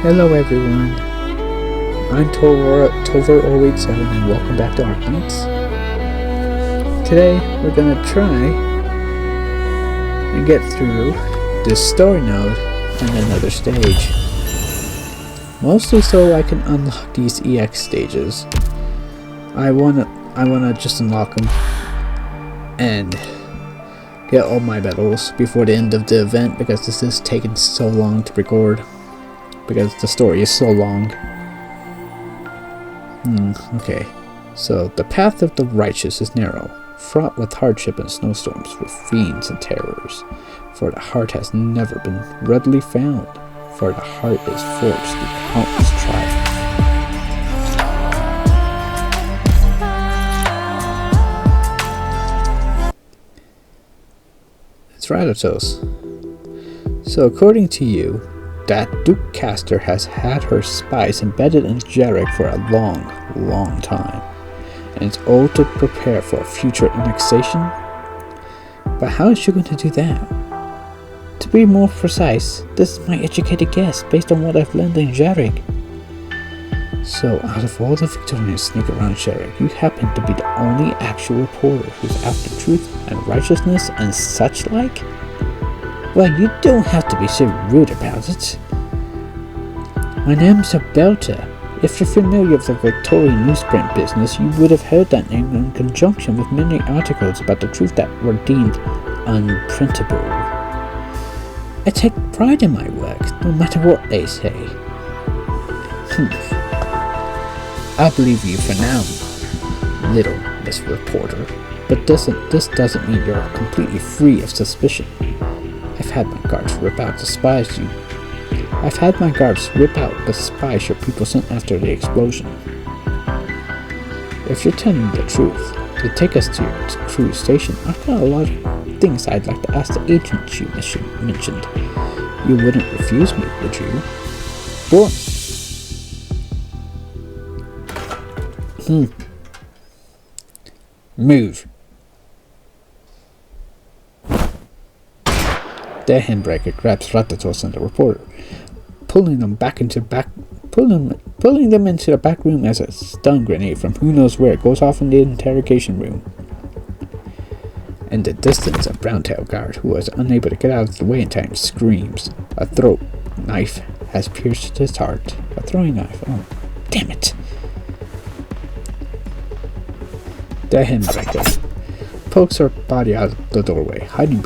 Hello everyone, I'm Tover087 and welcome back to Arknights. Today we're gonna try and get through this story node and another stage. Mostly so I can unlock these EX stages. I wanna just unlock them and get all my medals before the end of the event, because this is taking so long to record. Because the story is so long. Okay. So, the path of the righteous is narrow, fraught with hardship and snowstorms, with fiends and terrors. For the heart has never been readily found, for the heart is forged through countless trials. It's Rattatos. So, according to you, that Duke Caster has had her spies embedded in Jarek for a long time, and it's all to prepare for a future annexation? But how is she going to do that? To be more precise, this is my educated guess based on what I've learned in Jarek. So, out of all the Victorians sneak around Jarek, you happen to be the only actual reporter who's after truth and righteousness and such like? Well, you don't have to be so rude about it. My name's Belter. If you're familiar with the Victorian newsprint business, you would have heard that name in conjunction with many articles about the truth that were deemed unprintable. I take pride in my work, no matter what they say. I'll believe you for now, little Miss Reporter, but this doesn't mean you're completely free of suspicion. I've had my guards rip out the spies your people sent after the explosion. If you're telling the truth, to take us to your crew station, I've got a lot of things I'd like to ask the agent you mentioned. You wouldn't refuse me, would you? Sure. Move. The handbreaker grabs Rattatos and the reporter, pulling them into the back room as a stun grenade from who knows where goes off in the interrogation room. In the distance, a brown-tailed guard who was unable to get out of the way in time screams. A throat knife has pierced his heart. A throwing knife. Oh, damn it! The handbreaker pokes her body out of the doorway, hiding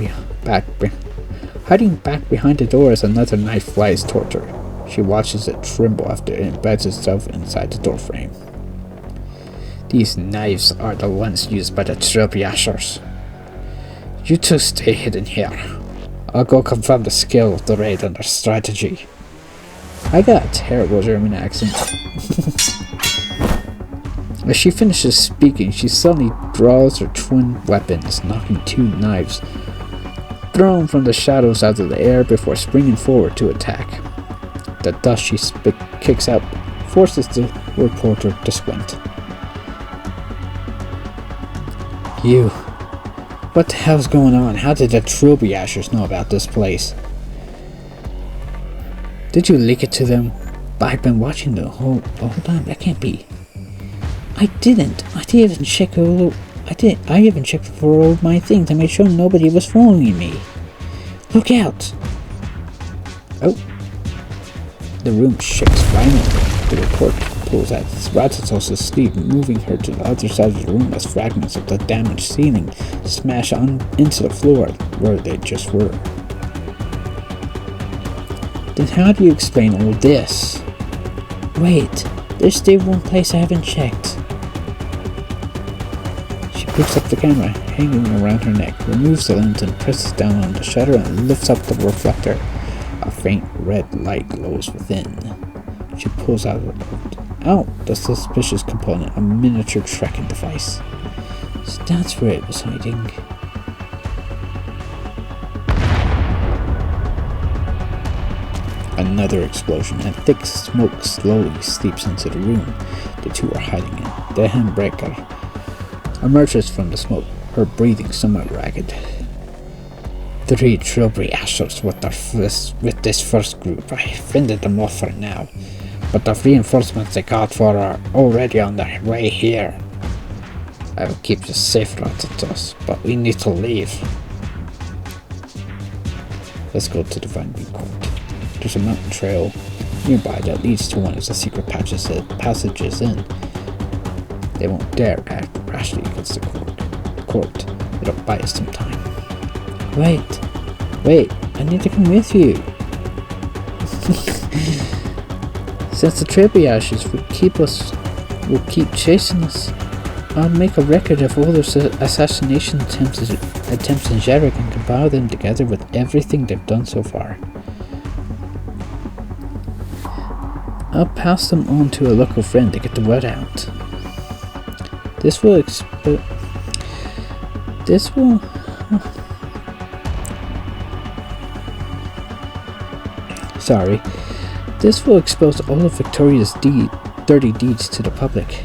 back behind the door as another knife flies toward her. She watches it tremble after it embeds itself inside the doorframe. These knives are the ones used by the Trailblazers. You two stay hidden here. I'll go confirm the skill of the raid and their strategy. I got a terrible German accent. As she finishes speaking, she suddenly draws her twin weapons, knocking two knives thrown from the shadows out of the air before springing forward to attack. The dust she kicks out forces the reporter to squint. You. What the hell's going on? How did the Trailblazers know about this place? Did you leak it to them? But I've been watching the whole time. That can't be. I didn't. I even checked for all my things to make sure nobody was following me. Look out! Oh. The room shakes violently. The reporter pulls at Rattatos' sleeve, moving her to the other side of the room as fragments of the damaged ceiling smash into the floor where they just were. Then how do you explain all this? Wait, there's still one place I haven't checked. Picks up the camera hanging around her neck, removes the lens and presses down on the shutter and lifts up the reflector. A faint red light glows within. She pulls out the suspicious component, a miniature tracking device. So that's where it was hiding. Another explosion, and thick smoke slowly seeps into the room the two are hiding in. The handbreaker emerges from the smoke, her breathing somewhat ragged. 3 Trilbury Ashers with this first group. I fended them off for now, but the reinforcements they got for are already on their way here. I will keep you safe, Rathatos, but we need to leave. Let's go to the Vinery Court. There's a mountain trail nearby that leads to one of the secret passages in. They won't dare act rashly against the court. It'll buy us some time. Wait, I need to come with you. Since the Trilbury Ashes will keep chasing us, I'll make a record of all their assassination attempts in Jarek and compile them together with everything they've done so far. I'll pass them on to a local friend to get the word out. This will expose all of Victoria's dirty deeds to the public.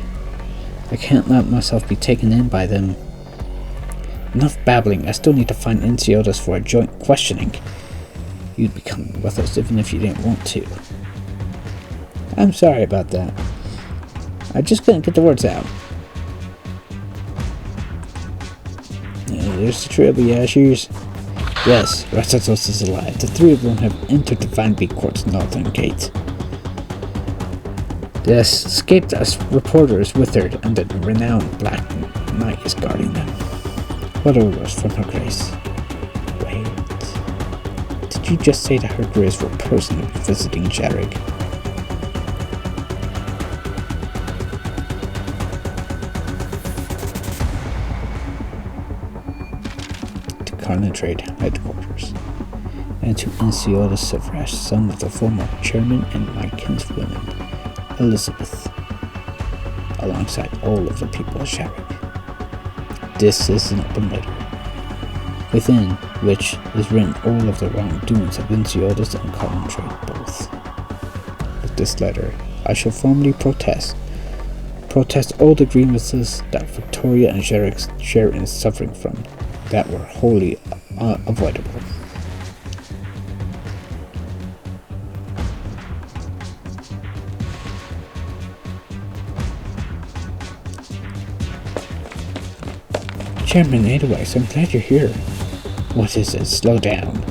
I can't let myself be taken in by them. Enough babbling, I still need to find Enciotas for a joint questioning. You'd be coming with us even if you didn't want to. I'm sorry about that. I just couldn't get the words out. There's the Trilbury Ashers. Yes, Rathatos is alive. The 3 of them have entered the Vinery Court's northern gate. The escaped reporter is withered, and the renowned Black Knight is guarding them. What orders from Her Grace? Wait. Did you just say that Her Grace were personally visiting Jarek? To Carntrade headquarters, and to Enciotas Savrash, son of the former chairman and my kinswoman, Elizabeth, alongside all of the people of Jarek. This is an open letter, within which is written all of the wrongdoings of Enciotas and Carntrade both. With this letter, I shall formally protest all the grievances that Victoria and Jarek share in suffering from, that were wholly avoidable. Chairman Edelweiss, I'm glad you're here. What is it? Slow down.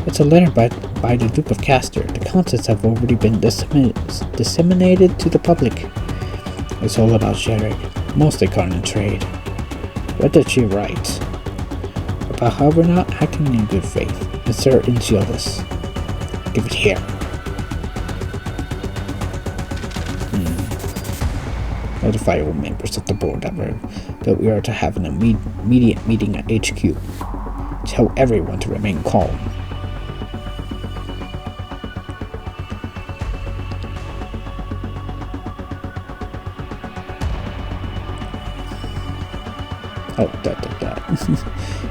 It's a letter by the Duke of Castor. The contents have already been disseminated to the public. It's all about Jarek, mostly Carntrade. What did she write? About how we're not acting in good faith, and Sir Enciotas. Give it here. Notify all members of the board that we are to have an immediate meeting at HQ. Tell everyone to remain calm.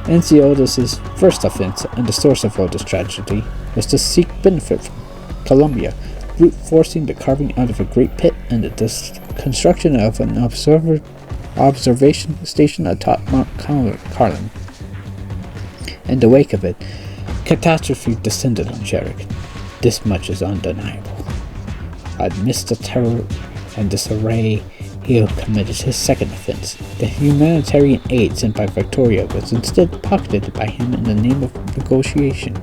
Enciotas' first offense and the source of all this tragedy was to seek benefit from Columbia, brute forcing the carving out of a great pit and the construction of an observation station atop Mount Carlin. In the wake of it, catastrophe descended on Jarek. This much is undeniable. Amidst the terror and disarray, he committed his second offense. The humanitarian aid sent by Victoria was instead pocketed by him in the name of negotiation.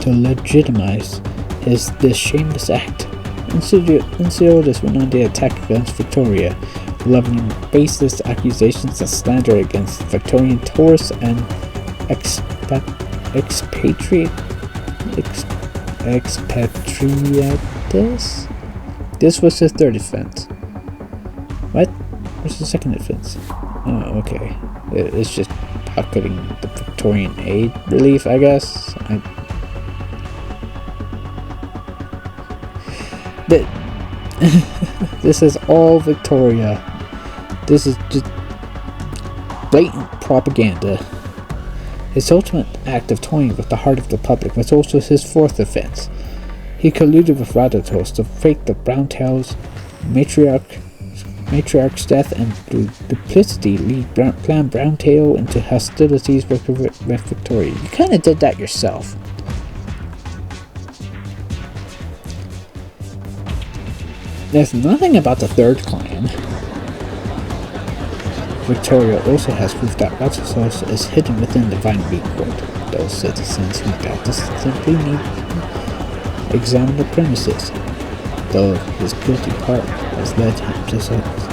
To legitimize this shameless act, Enciotas went on the attack against Victoria, leveling baseless accusations of slander against Victorian tourists and expatriates. This was his third offense. What? What's the second offense? Oh, okay. It's just pocketing the Victorian aid relief, I guess. This is all Victoria. This is just blatant propaganda. His ultimate act of toying with the heart of the public was also his fourth offense. He colluded with Rathatos to fake the Brown Tails matriarch matriarch's death and through duplicity lead Clan Browntail into hostilities with Victoria. You kind of did that yourself. There's nothing about the third clan. Victoria also has proof that Retracing is hidden within the Vine Beak Court. Those citizens who doubt this simply need to examine the premises, though his guilty heart has led him to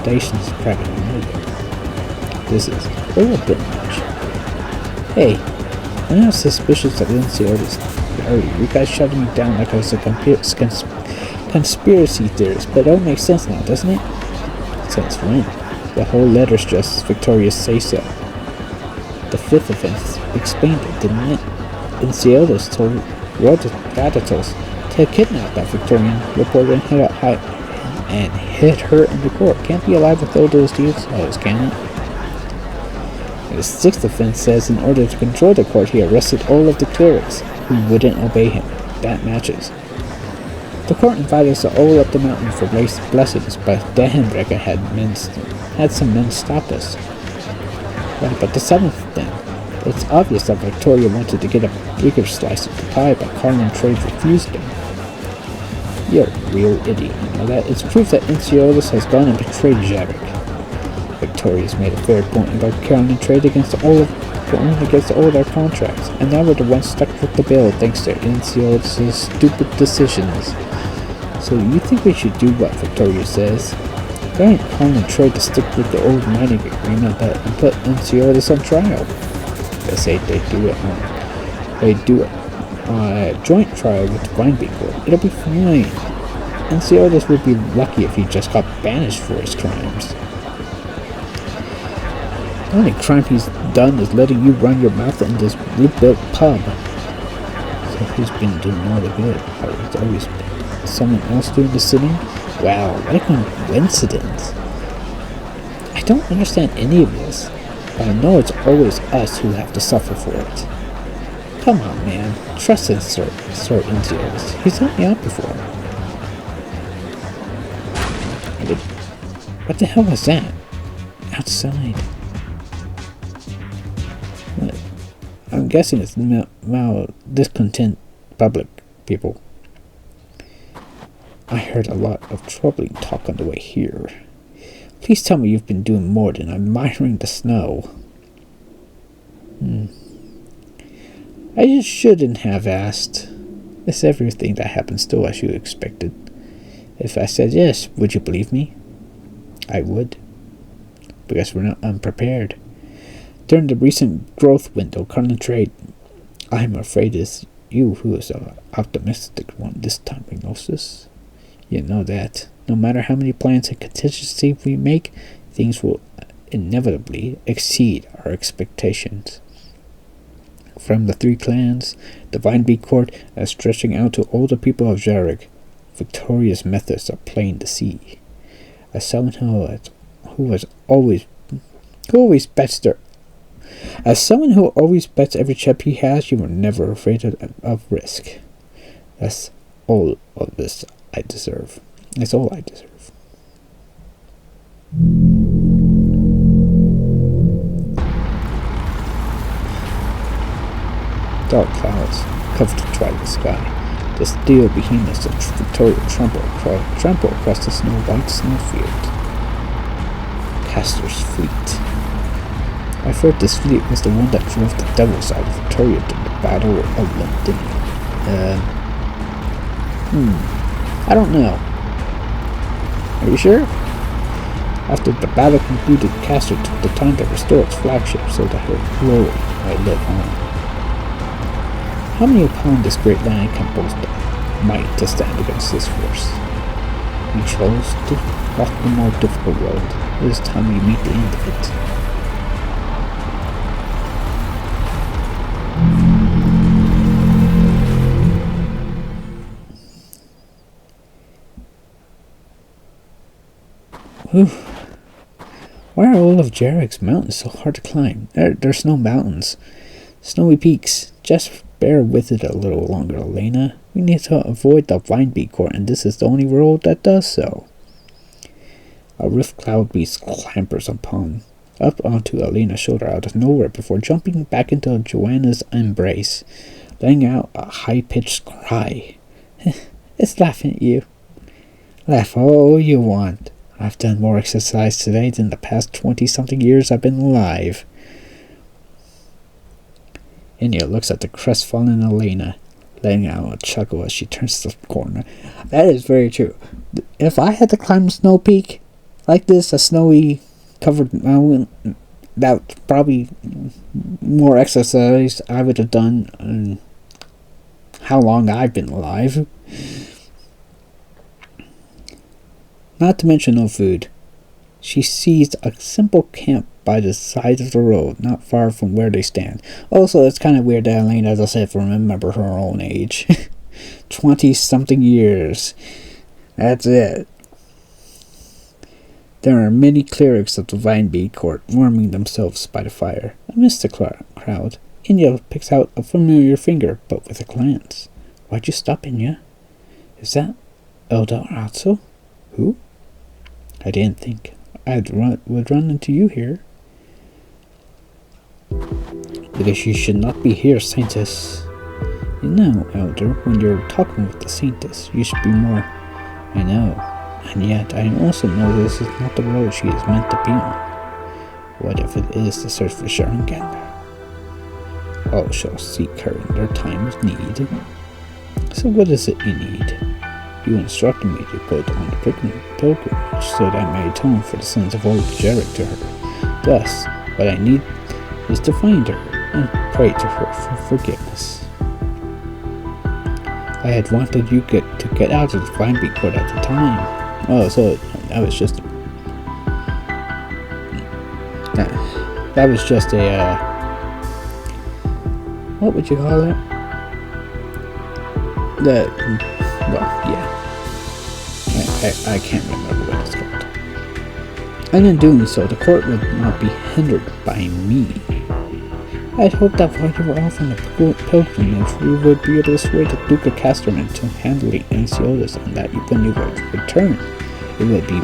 stations private murder. This is a little bit much. Hey, I'm not suspicious of Inciola's buried. You guys shutting me down like I was a conspiracy theorist, but it all makes sense now, doesn't it? Since when? The whole letter's just Victoria's say-so. The fifth offense explained it, didn't it? Inciola's told Retracing to kidnap that Victorian reporter and hid her in the court. Can't be alive with all those details, can it? And the sixth offense says in order to control the court, he arrested all of the clerics who wouldn't obey him. That matches. The court invited us all up the mountain for blessings, but Dahenbrecker had some men stop us. Right, but the seventh then. It's obvious that Victoria wanted to get a bigger slice of the pie, but Carlin Trade refused him. You're a real idiot, you know that? It's proof that Inciola's has gone and betrayed Jarek. Victoria's made a fair point about Carlin Trade against all their contracts, and now we're the ones stuck with the bill thanks to Inciola's stupid decisions. So you think we should do what Victoria says? Why don't Carlin Trade to stick with the old mining agreement and put Inciola's on trial? They say they do it on a joint trial with the Vine Beak Court. It'll be fine. Inciola's would be lucky if he just got banished for his crimes. The only crime he's done is letting you run your mouth in this rebuilt pub. So who's been doing all the good? It's always been someone else doing the sinning? Wow, what a coincidence. I don't understand any of this, but I know it's always us who have to suffer for it. Come on, man. Trust in Sir Inciola's. He's helped me out before. What the hell was that? Outside. What? I'm guessing it's discontent public people. I heard a lot of troubling talk on the way here. Please tell me you've been doing more than admiring the snow. I just shouldn't have asked. Is everything that happened still as you expected? If I said yes, would you believe me? I would. Because we're not unprepared. During the recent growth window, Carlin Trade, I'm afraid it's you who is the optimistic one this time, Ignosis. You know that. No matter how many plans and contingencies we make, things will inevitably exceed our expectations. From the three clans, the Vine Beak Court, and stretching out to all the people of Jarek, Victoria's methods are plain to see. As someone who always bets every chip he has, you are never afraid of risk. That's all of this I deserve. That's all I deserve. Dark clouds covered the twilight sky. The steel behemoths of Victoria trample across the snow-white snowfield. Castor's fleet. I've heard this fleet was the one that drove the devils out of Victoria during the Battle of Londinium. I don't know. Are you sure? After the battle concluded, Castor took the time to restore its flagship so that her glory might live on. How many upon this great land can boast might to stand against this force? We chose to walk the more difficult road. It is time we meet the end of it. Whew. Why are all of Jarek's mountains so hard to climb? There's no mountains. Snowy peaks. Just bear with it a little longer, Elena. We need to avoid the Vine Beak Court, and this is the only road that does so. A rift cloud beast clambers up onto Elena's shoulder out of nowhere before jumping back into Joanna's embrace, letting out a high-pitched cry. It's laughing at you. Laugh all you want. I've done more exercise today than the past 20-something years I've been alive. Inya looks at the crestfallen Elena, letting out a chuckle as she turns the corner. That is very true. If I had to climb a snow peak like this, a snowy covered mountain, that's probably more exercise I would have done in how long I've been alive. Not to mention no food. She sees a simple camp by the side of the road, not far from where they stand. Also, it's kind of weird that Elena doesn't remember her own age. 20-something years. That's it. There are many clerics of the Vinebead court warming themselves by the fire. Amidst the crowd, Inya picks out a familiar finger, but with a glance. Why'd you stop, Inya? Is that Elder Atsu? Who? I didn't think would run into you here. Because you should not be here, Saintess. You know, Elder, when you're talking with the Saintess, you should be more... I know. And yet, I also know this is not the road she is meant to be on. What if it is to search for Sharingander? All shall seek her in their time of need. So what is it you need? You instructed me to go on the pilgrimage so that I may atone for the sins of old Jarek to her. Thus, what I need is to find her and pray to her for forgiveness. I had wanted you to get out of the Vinebead court at the time. Oh, so that was just a what would you call it? I can't remember what it's called. And in doing so, the court would not be hindered by me. I'd hoped that while you were off on the pilgrimage, you would be able to sway the Duke of Casterman to handling Enciolis, and that when you would return, it would be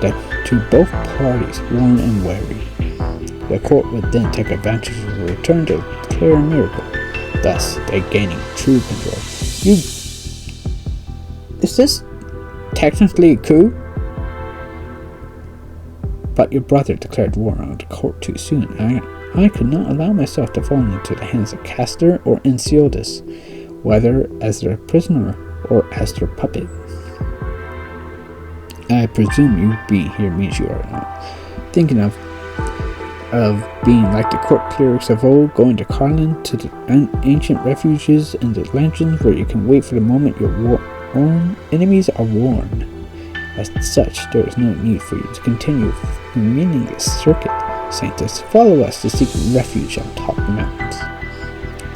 that to both parties, warm and wary. The court would then take advantage of the return to declare a miracle, thus they gaining true control. Is this technically a coup? But your brother declared war on the court too soon. I could not allow myself to fall into the hands of Castor or Enciolis, whether as their prisoner or as their puppet. I presume you being here means you are not thinking of being like the court clerics of old, going to Carlin, to the ancient refuges and the legends where you can wait for the moment your own enemies are warned. As such, there is no need for you to continue the meaningless circuit. Saintess, follow us to seek refuge on top of the mountains.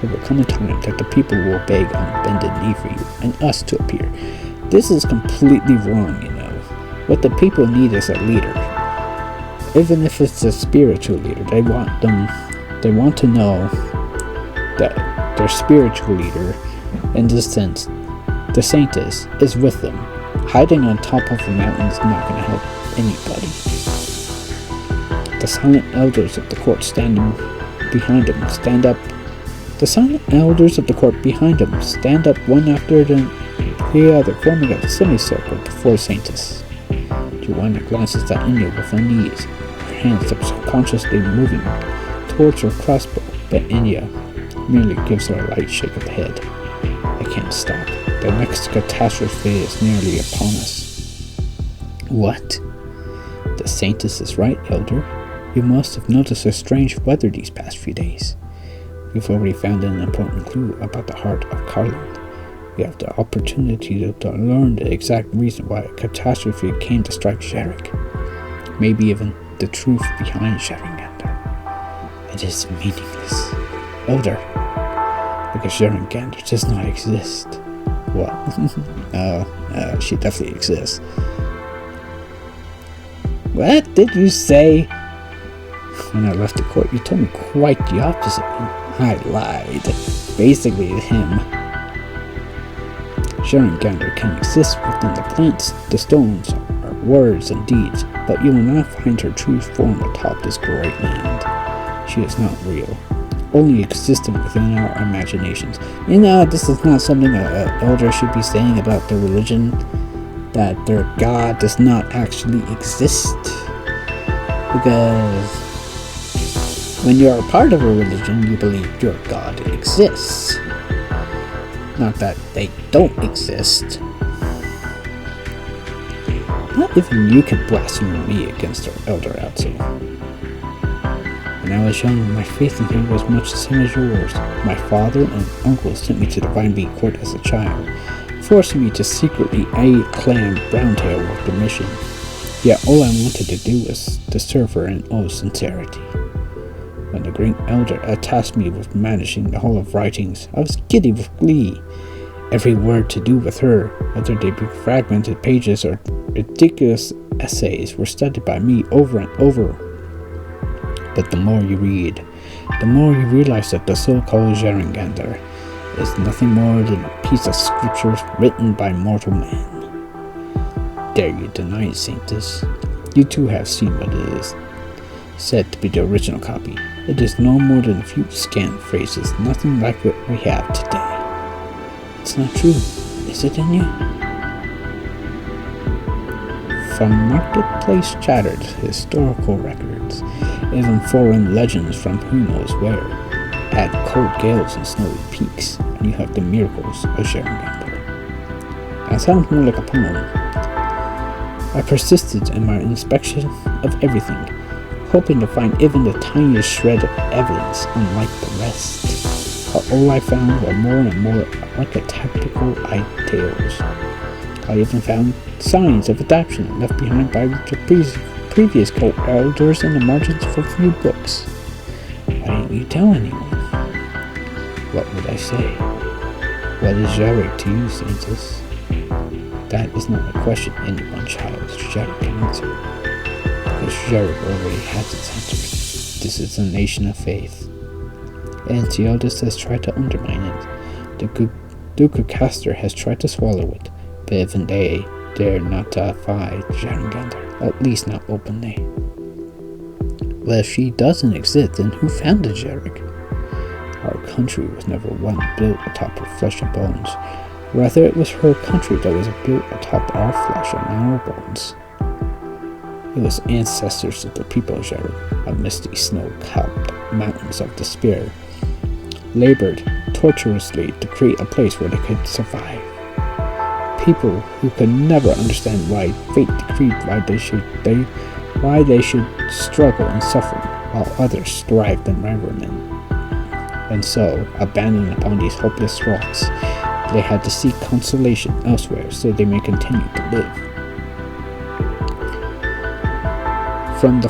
There will come a time that the people will beg on bended knee for you and us to appear. This is completely wrong, you know. What the people need is a leader. Even if it's a spiritual leader, they want to know that their spiritual leader, in this sense, the Saintess, is with them. Hiding on top of the mountain is not going to help anybody. The silent elders of the court standing behind him stand up. The silent elders of the court behind him stand up one after the other, forming a semicircle before Saintess. Joanna glances at Inya with unease, her hands subconsciously moving towards her crossbow, but Inya merely gives her a light shake of the head. I can't stop. The next catastrophe is nearly upon us. What? The Saintess is right, Elder. You must have noticed her strange weather these past few days. We've already found an important clue about the heart of Carlin. We have the opportunity to learn the exact reason why a catastrophe came to strike Jarek. Maybe even the truth behind Sharingander. It is meaningless. Elder, because Sharingander does not exist. What? She definitely exists. What did you say? When I left the court, you told me quite the opposite. I lied. Basically, him. Sharingander can exist within the plants, the stones, or words and deeds, but you will not find her true form atop this great land. She is not real, only existing within our imaginations. This is not something an elder should be saying about their religion, that their God does not actually exist. Because when you're a part of a religion, you believe your God exists. Not that they don't exist. Not even you can blaspheme me against our elder outside. When I was young, my faith in him was much the same as yours. My father and uncle sent me to the Vine Beak Court as a child, forcing me to secretly aid Clan Browntail with the mission. Yet all I wanted to do was to serve her in all sincerity. When the great elder tasked me with managing the Hall of Writings, I was giddy with glee. Every word to do with her, whether they be fragmented pages or ridiculous essays, were studied by me over and over. But the more you read, the more you realize that the so-called Jeringander is nothing more than a piece of scripture written by mortal man. Dare you deny it, Saintess? You too have seen what it is said to be the original copy. It is no more than a few scant phrases, nothing like what we have today. It's not true, is it in you? From marketplace chatter to historical records, even foreign legends from who knows where, add cold gales and snowy peaks, and you have the miracles of Jeringander. That sounds more like a poem. I persisted in my inspection of everything, hoping to find even the tiniest shred of evidence unlike the rest. But all I found were more and more archetypical ideals. I even found signs of adaptation left behind by the previous cult elders in the margins of a few books. Why didn't you tell anyone? What would I say? What is Jarek to you, Saintess? That is not a question any one child's Jarek can answer. Because Jarek already has its answers. This is a nation of faith. And the eldest has tried to undermine it. The Duke of Castor has tried to swallow it, but even they dare not defy Jeringander, at least not openly. Well, if she doesn't exist, then who founded Jarek? Our country was never one built atop of flesh and bones. Rather, it was her country that was built atop our flesh and our bones. It was ancestors of the people of Jarek, amidst these snow-capped mountains of despair, labored tortuously to create a place where they could survive. People who could never understand why fate decreed why they should struggle and suffer while others thrived and reveled in. And so, abandoned upon these hopeless rocks, they had to seek consolation elsewhere so they may continue to live. From the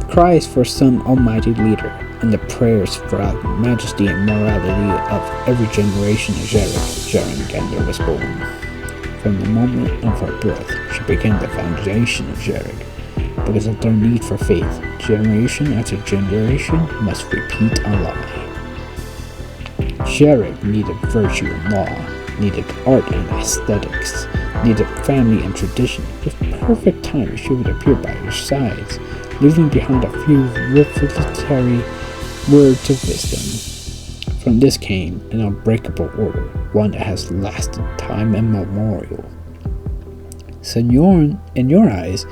cries for some almighty leader and the prayers for the majesty and morality of every generation of Jeringander was born. From the moment of her birth, she became the foundation of Jarek. Because of their need for faith, generation after generation must repeat a lie. Jarek needed virtue and law, needed art and aesthetics, needed family and tradition. With perfect time, she would appear by your sides, leaving behind a few revelatory words of wisdom. From this came an unbreakable order, one that has lasted time immemorial. So in your eyes,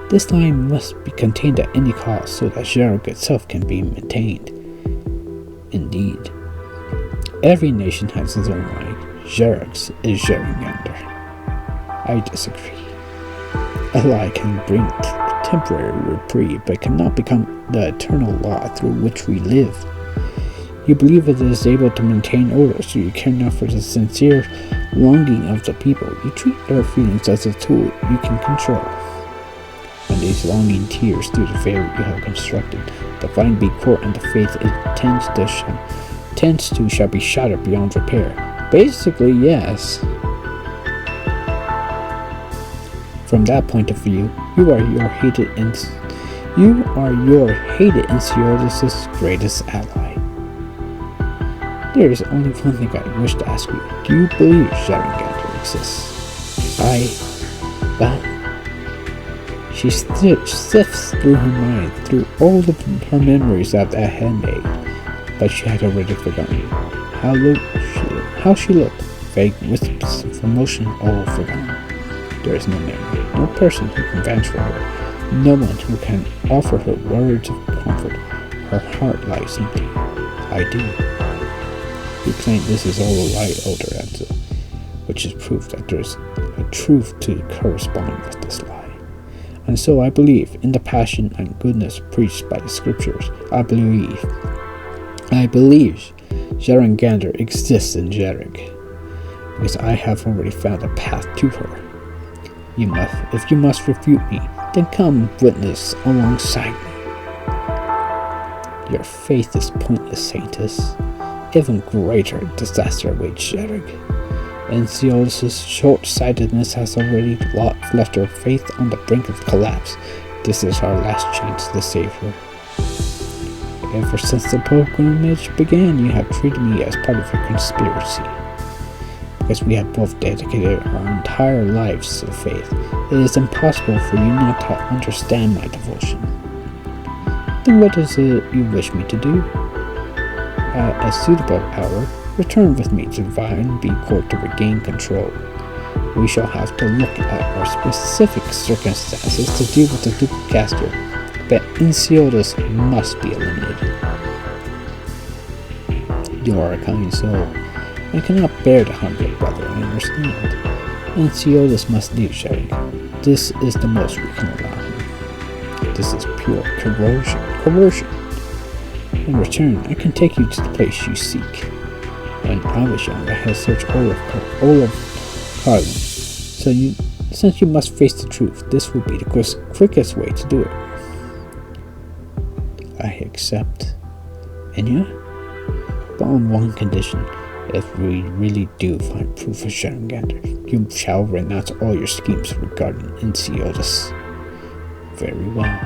this line must be contained at any cost so that Jarek itself can be maintained. Indeed, every nation has its own line. Jarek's is Jeringander. I disagree. A lie can bring temporary reprieve, but cannot become the eternal law through which we live. You believe it is able to maintain order, so you care not for the sincere longing of the people. You treat their feelings as a tool you can control. When these longing tears through the veil you have constructed, the Vine Beak Court and the faith it tends to shall be shattered beyond repair. Basically, yes. From that point of view, you are your hated Enceladus' greatest ally. There is only one thing I wish to ask you. Do you believe Jeringander exists? She sifts through her mind, through all of her memories of that handmaid, but she had already forgotten how she looked. Vague wisps of emotion, all forgotten. There is no memory, no person who can vouch for her, no one who can offer her words of comfort. Her heart lies empty. I do. You claim this is all a lie, Elder Ansel, which is proof that there is a truth to correspond with this lie. And so I believe in the passion and goodness preached by the scriptures. I believe Jerigander exists in Jerig, because I have already found a path to her. If you must refute me, then come witness alongside me. Your faith is pointless, Saintess. Even greater disaster awaits Jerig. Enceladus' short-sightedness has already left her faith on the brink of collapse. This is our last chance to save her. Ever since the pilgrimage began, you have treated me as part of your conspiracy. Because we have both dedicated our entire lives to the faith, it is impossible for you not to understand my devotion. Then what is it you wish me to do? At a suitable hour, return with me to Vine B Court to regain control. We shall have to look at our specific circumstances to deal with the Duke Caster, but Enceladus must be eliminated. You are a kind soul. I cannot bear to harm your brother, I understand. Enceladus must leave Jerig. This is the most we can allow him. This is pure coercion. In return, I can take you to the place you seek. When I was young, I had searched Olaf Carlin. Since you must face the truth, this will be the quickest way to do it. I accept. Enya? But on one condition. If we really do find proof of Jerigander, you shall renounce all your schemes regarding Enceladus. Very well.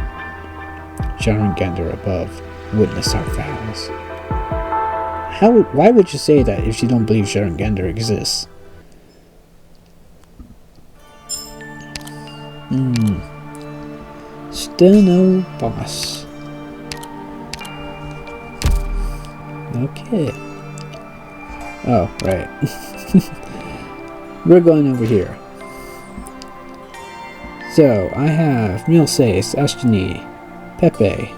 Jerigander above, witness our vows. Why would you say that if you don't believe Jerigander exists? Still no boss. Okay. Oh, right. We're going over here. So, I have Milsace, Ashtini, Pepe,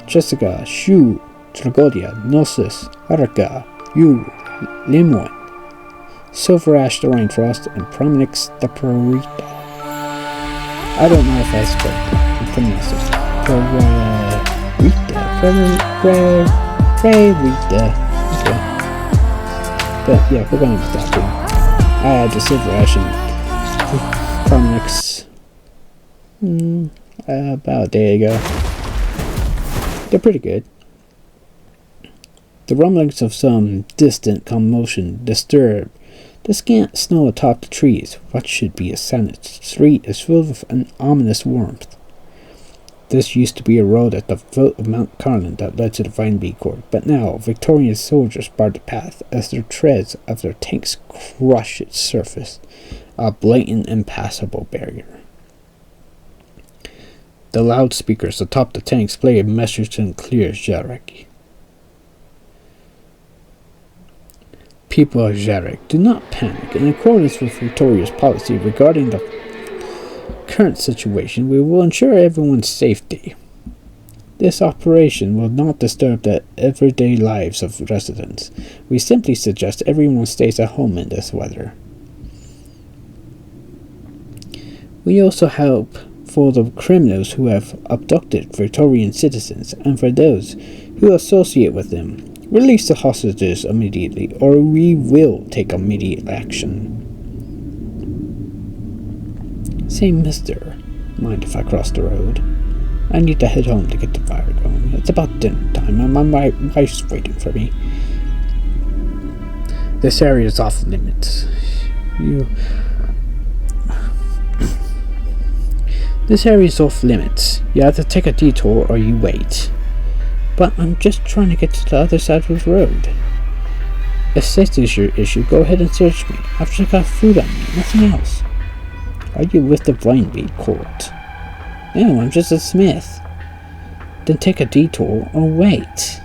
Jessica, Shu, Tragodia, Gnosis, Araka, Yu, Limon, Silver Ash the Rainfrost, and Prominix the Prorita. I don't know if that's correct. I'm pronouncing it. Prorita. Okay. But yeah, we're going with that one. I had the Silver Ash and Prominix about a day ago. They're pretty good. The rumblings of some distant commotion disturb the scant snow atop the trees. What should be a silent street is filled with an ominous warmth. This used to be a road at the foot of Mount Carlin that led to the Vine Bee Court, but now Victorian soldiers barred the path as their treads of their tanks crush its surface, a blatant impassable barrier. The loudspeakers atop the tanks play a message in clear Jerig. People of Jerig, do not panic. In accordance with Victoria's policy regarding the current situation, we will ensure everyone's safety. This operation will not disturb the everyday lives of residents. We simply suggest everyone stays at home in this weather. We also help for the criminals who have abducted Victorian citizens and for those who associate with them. Release the hostages immediately, or we will take immediate action. Say, mister, mind if I cross the road? I need to head home to get the fire going. It's about dinner time, and my wife's waiting for me. This area is off limits. This area is off limits. You have to take a detour or you wait. But I'm just trying to get to the other side of the road. If safety is your issue, go ahead and search me. I've just got food on me, nothing else. Are you with the Vine Bee Court? Oh, I'm just a smith. Then take a detour or wait.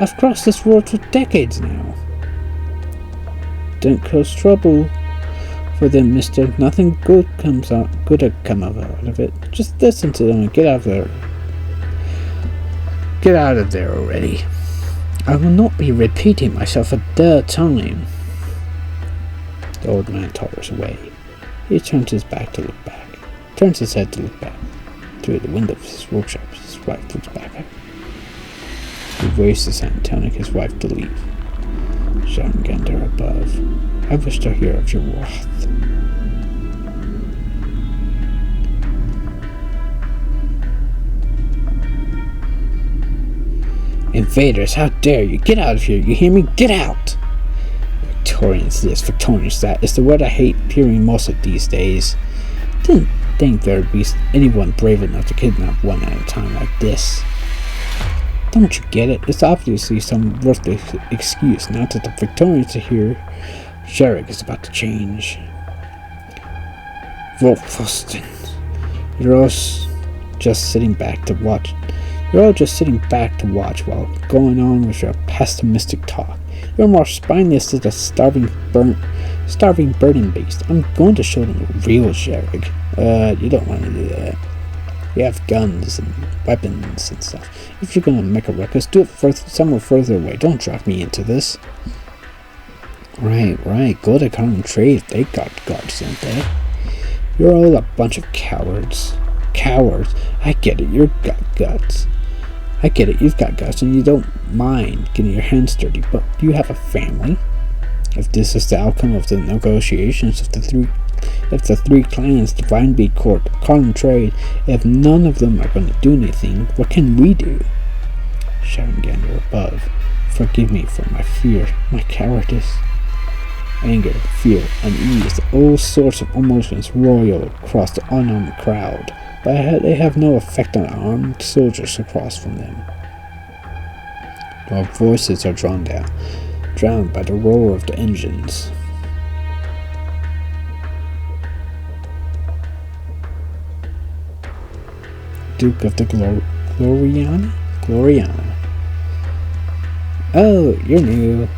I've crossed this road for decades now. Don't cause trouble for them, mister. Nothing good will come out of it. Just listen to them and get out of there. Get out of there already. I will not be repeating myself a third time. The old man totters away. He turns his head to look back. Through the window of his workshop, his wife looks back at him. He waves his hand, telling his wife to leave. Jarander above. I wish to hear of your wrath. Invaders, how dare you! Get out of here, you hear me? Get out! Victorians this, Victorians that is the word I hate hearing most of these days. Didn't think there'd be anyone brave enough to kidnap one at a time like this. Don't you get it? It's obviously some worthless excuse now that the Victorians are here. Jarek is about to change. Wolfuston. You're all just sitting back to watch. You're all just sitting back to watch while going on with your pessimistic talk. You're more spineless than a starving burning beast. I'm going to show them the real Jarek. You don't want to do that. We have guns and weapons and stuff. If you're gonna make a ruckus, do it somewhere further away. Don't drag me into this. Right. Go to common trade. They got guards, don't they? You're all a bunch of cowards. Cowards. I get it. You've got guts. I get it. You've got guts, and you don't mind getting your hands dirty. But you have a family. If this is the outcome of the negotiations of the three clans, Divine Beat Court, Common Trade, if none of them are going to do anything, what can we do? Shouting Gander above, forgive me for my fear, my cowardice. Anger, fear, unease, all sorts of emotions roil across the unarmed crowd, but they have no effect on armed soldiers across from them. Our voices are drowned by the roar of the engines. Duke of the Gloriana? Oh, you're new.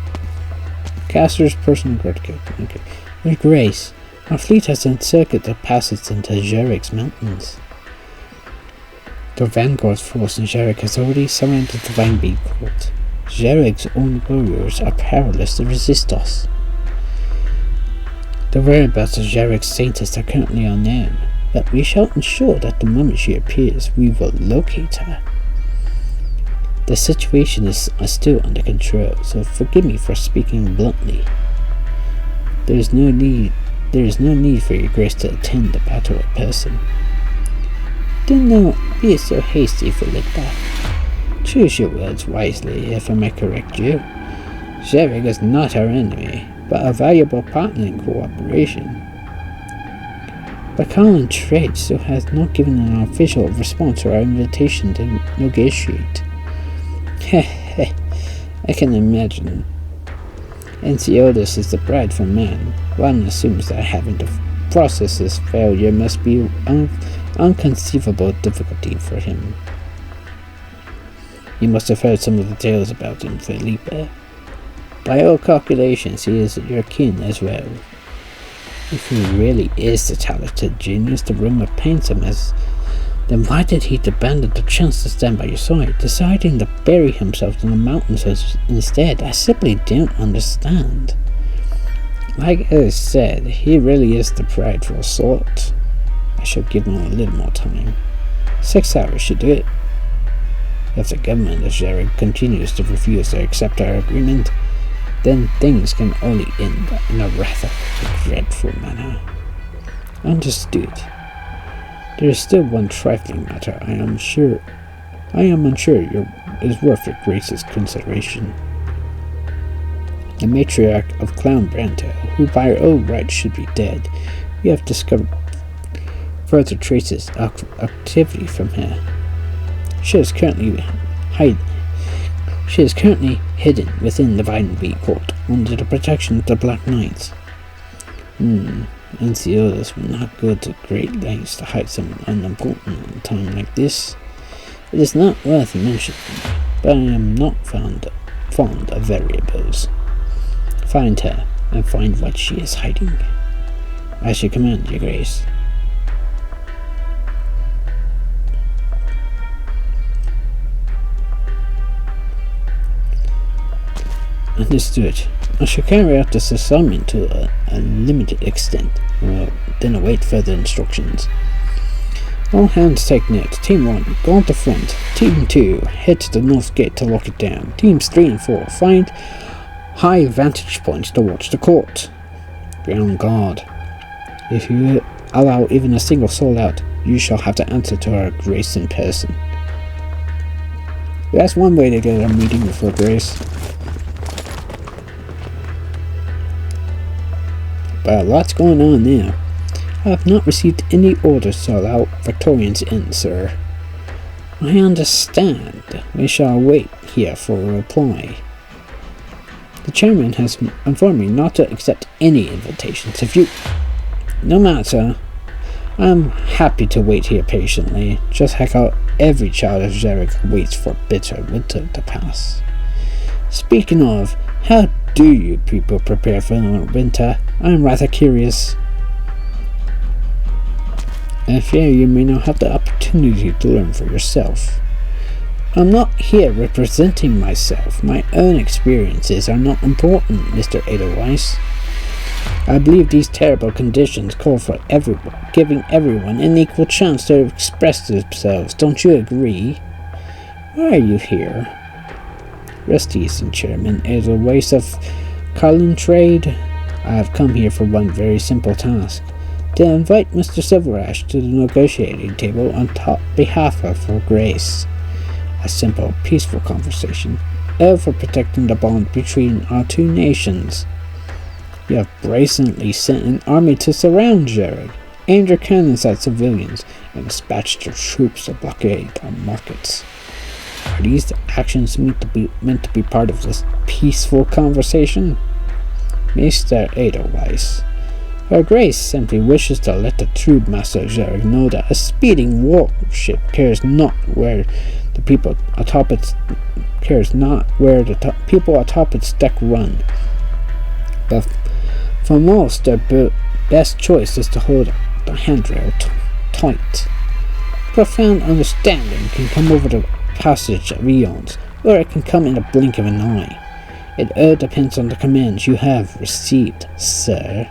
Caster's personal guard. Okay. Your Grace, our fleet has encircled the passage into Jarek's mountains. The vanguard force in Jarek has already surrounded the Divine Beat Court. Jarek's own warriors are powerless to resist us. The whereabouts of Jarek's saintess are currently unknown, but we shall ensure that the moment she appears, we will locate her. The situation is still under control, so forgive me for speaking bluntly. There is no need for your Grace to attend the battle in person. Do not be so hasty, Philippa. Choose your words wisely, if I may correct you. Jarek is not our enemy, but a valuable partner in cooperation. But Common Trade still has not given an official response to our invitation to negotiate. I can imagine. Enceotis is the prideful man. One assumes that having to process this failure must be unconceivable difficulty for him. You must have heard some of the tales about him, Felipe. By all calculations, he is your kin as well. If he really is the talented genius the rumor paints him as, then why did he abandon the chance to stand by your side, deciding to bury himself in the mountains instead? I simply don't understand. Like I said, he really is the prideful sort. I shall give him a little more time. 6 hours should do it. If the government of Jarek continues to refuse to accept our agreement, then things can only end in a rather dreadful manner. Understood. There is still one trifling matter I am unsure is worth your Grace's consideration. The matriarch of Clown Branto, who by all rights should be dead, we have discovered further traces of activity from her. She is currently hidden within the Divine Beat Court under the protection of the Black Knights. and the others will not go to great lengths to hide someone unimportant at a time like this. It is not worth mentioning, but I am not fond of variables. Find her, and find what she is hiding. I shall command, Your Grace. Understood. I shall carry out this assignment to a limited extent, and will then await further instructions. All hands take note. Team 1, go on the front. Team 2, head to the north gate to lock it down. Teams 3 and 4, find high vantage points to watch the court. Be on guard. If you allow even a single soul out, you shall have to answer to Her Grace in person. That's one way to get a meeting with Her Grace. But lots going on now. I have not received any orders to allow Victorians in, sir. I understand. We shall wait here for a reply. The chairman has informed me not to accept any invitations. No matter. I'm happy to wait here patiently, just like how every child of Jarek waits for bitter winter to pass. Speaking of, how do you people prepare for the winter? I'm rather curious. I fear you may not have the opportunity to learn for yourself. I'm not here representing myself. My own experiences are not important, Mr. Edelweiss. I believe these terrible conditions call for giving everyone an equal chance to express themselves. Don't you agree? Why are you here? Rest easy, Chairman Edelweiss of Carlin Trade. I have come here for one very simple task. To invite Mr. Silverash to the negotiating table on behalf of Her Grace. A simple, peaceful conversation, all for protecting the bond between our two nations. You have brazenly sent an army to surround Jarek, aimed your cannons at civilians, and dispatched your troops to blockade our markets. Are these actions meant to be part of this peaceful conversation? Mr. Edelweiss, Her Grace simply wishes to let the true master of Jarek know that a speeding warship cares not where the people atop its deck run. But for most, their best choice is to hold the handrail tight. Profound understanding can come over the passage of eons, or it can come in a blink of an eye. It all depends on the commands you have received, sir.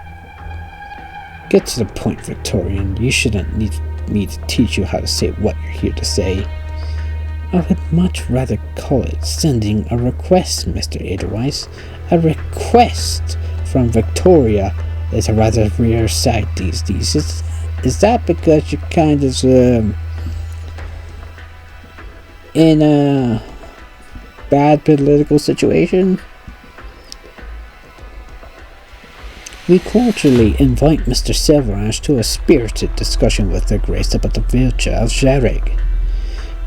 Get to the point, Victorian. You shouldn't need me to teach you how to say what you're here to say. I would much rather call it sending a request, Mr. Edelweiss. A request from Victoria is a rather rare sight these days. Is that because you're kind of in a bad political situation? We cordially invite Mr. Silverash to a spirited discussion with Her Grace about the future of Jarek.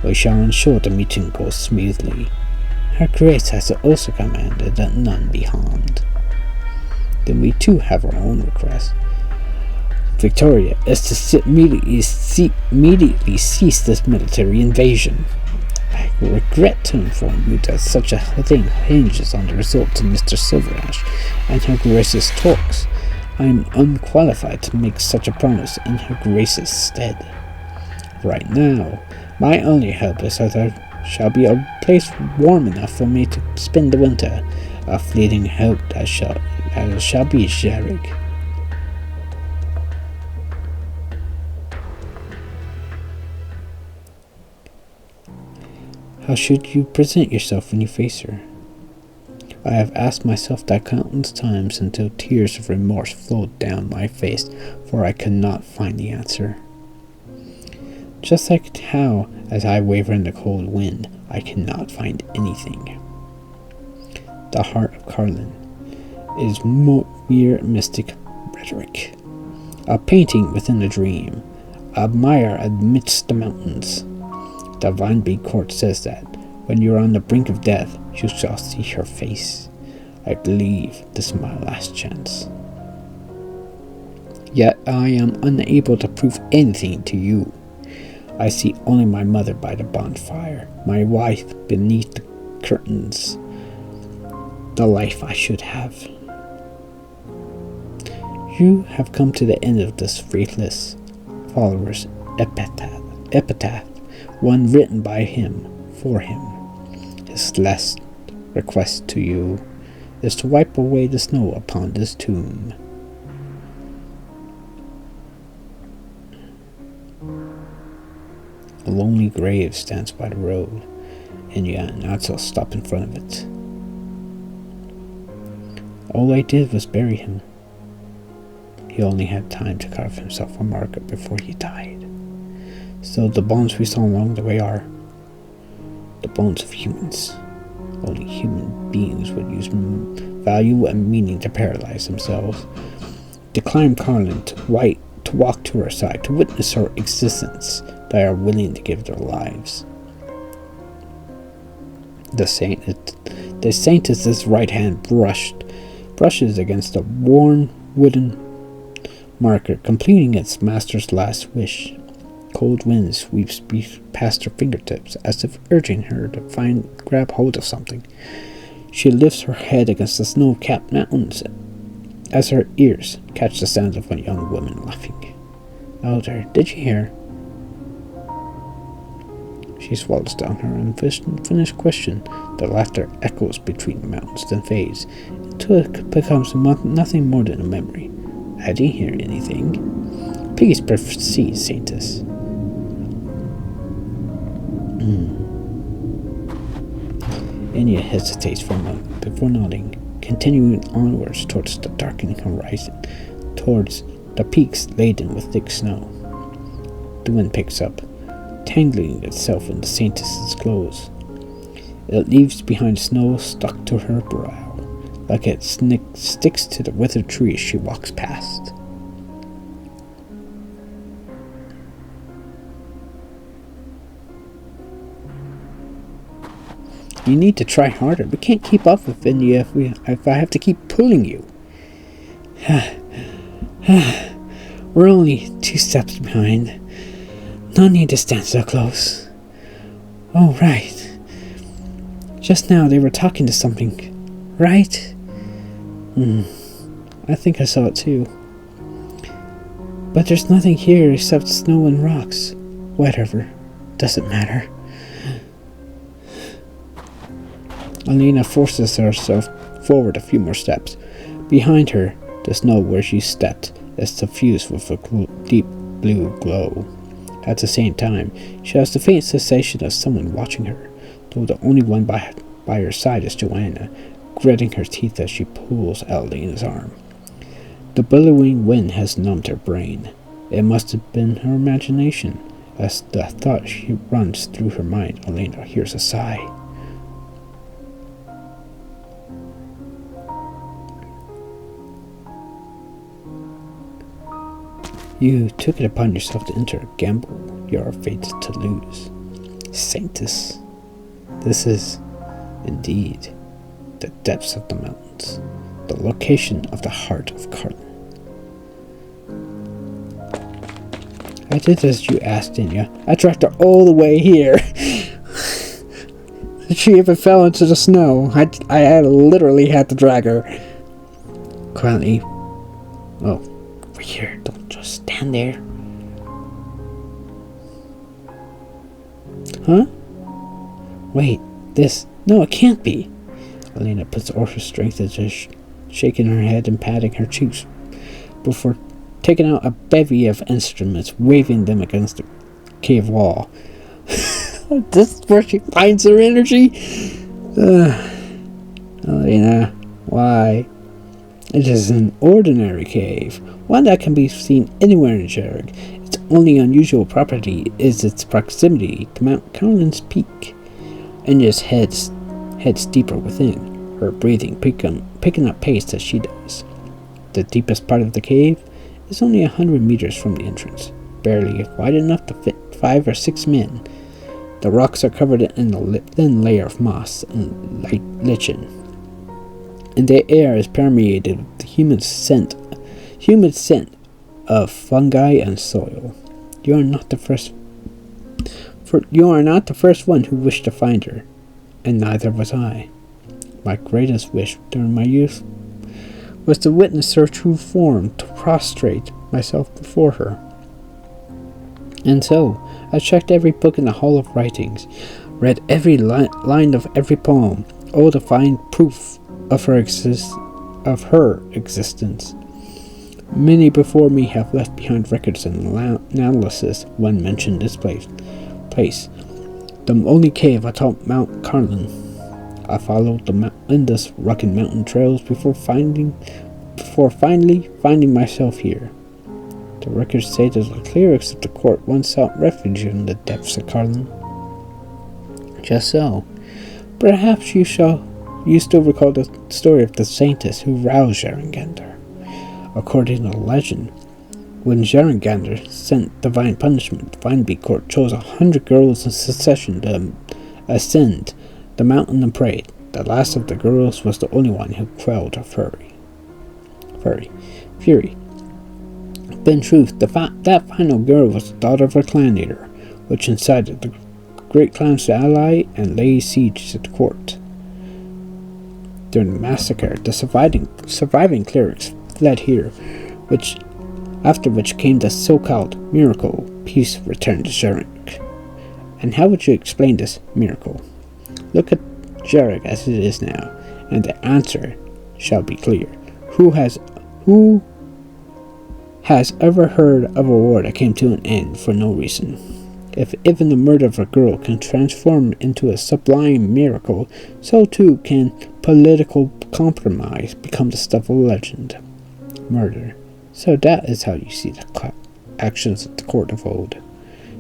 We shall ensure the meeting goes smoothly. Her Grace has also commanded that none be harmed. Then we too have our own request. Victoria is to immediately cease this military invasion. I regret to inform you that such a thing hinges on the results of Mr. Silverash and Her Grace's talks. I am unqualified to make such a promise in Her Grace's stead. Right now, my only hope is that there shall be a place warm enough for me to spend the winter, a fleeting hope that shall be Jarek. How should you present yourself when you face her? I have asked myself that countless times until tears of remorse flowed down my face, for I could not find the answer. Just like how, as I waver in the cold wind, I cannot find anything. The heart of Carlin is mere mystic rhetoric, a painting within a dream, a mire amidst the mountains. The Vineby Court says that when you are on the brink of death, you shall see her face. I believe this is my last chance. Yet I am unable to prove anything to you. I see only my mother by the bonfire, my wife beneath the curtains, the life I should have. You have come to the end of this faithless follower's epitaph, one written by him, for him. His last request to you is to wipe away the snow upon this tomb. A lonely grave stands by the road, and yet Natsal stopped in front of it. All I did was bury him. He only had time to carve himself a market before he died. So the bones we saw along the way are the bones of humans. Only human beings would use value and meaning to paralyze themselves, to climb Carlin, to walk to her side, to witness her existence. They are willing to give their lives. The saintess's right hand brushes against a worn wooden marker, completing its master's last wish. Cold wind sweeps past her fingertips, as if urging her to grab hold of something. She lifts her head against the snow-capped mountains, as her ears catch the sound of a young woman laughing. Elder, did you hear? She swallows down her unfinished question. The laughter echoes between the mountains, then fades, until it becomes nothing more than a memory. I didn't hear anything. Please proceed, Saintess. Enya hesitates for a moment before nodding, continuing onwards towards the darkening horizon, towards the peaks laden with thick snow. The wind picks up, tangling itself in the Saintess's clothes. It leaves behind snow stuck to her brow, like it sticks to the withered trees she walks past. You need to try harder. We can't keep up with India if I have to keep pulling you. We're only 2 steps behind. No need to stand so close. Oh, right. Just now they were talking to something, right? I think I saw it too. But there's nothing here except snow and rocks. Whatever. Doesn't matter. Alina forces herself forward a few more steps. Behind her, the snow where she stepped is suffused with a deep blue glow. At the same time, she has the faint sensation of someone watching her, though the only one by her side is Joanna, gritting her teeth as she pulls at Alina's arm. The billowing wind has numbed her brain. It must have been her imagination. As the thought runs through her mind, Alina hears a sigh. You took it upon yourself to enter a gamble you are fated to lose. Saintess, this is, indeed, the depths of the mountains, the location of the heart of Carlin. I did as you asked, Inya. I tracked her all the way here. She even fell into the snow. I literally had to drag her. Quietly. Oh, over here. Don't just stand there. Huh? Wait, this... No, it can't be. Alina puts all her strength into shaking her head and patting her cheeks before taking out a bevy of instruments, waving them against the cave wall. This is where she finds her energy? Alina, why? It is an ordinary cave, one that can be seen anywhere in Jarek. Its only unusual property is its proximity to Mount Carlin's peak. Enya's heads deeper within, her breathing picking up pace as she does. The deepest part of the cave is only 100 meters from the entrance, barely wide enough to fit 5 or 6 men. The rocks are covered in a thin layer of moss and light lichen, and the air is permeated with the humid scent of fungi and soil. You are not the first one who wished to find her, and neither was I. My greatest wish during my youth was to witness her true form, to prostrate myself before her. And so, I checked every book in the Hall of Writings, read every line of every poem, all to find proof of her existence. Many before me have left behind records and analysis when mentioned this place. The only cave atop Mount Carlin. I followed the endless rugged mountain trails before finally finding myself here. The records say that the clerics of the court once sought refuge in the depths of Carlin. Just so. Perhaps you still recall the story of the saintess who roused Jerigander. According to the legend, when Jerigander sent divine punishment, the Vineby court chose 100 girls in succession to ascend the mountain and prayed. The last of the girls was the only one who quelled her fury. But in truth, that final girl was the daughter of a clan leader, which incited the great clans to ally and lay siege to the court. During the massacre, the surviving clerics fled here, after which came the so-called miracle. Peace returned to Jarek. And how would you explain this miracle? Look at Jarek as it is now, and the answer shall be clear. Who has ever heard of a war that came to an end for no reason? If even the murder of a girl can transform into a sublime miracle, so too can political compromise become the stuff of legend. Murder. So that is how you see the actions of the court of old.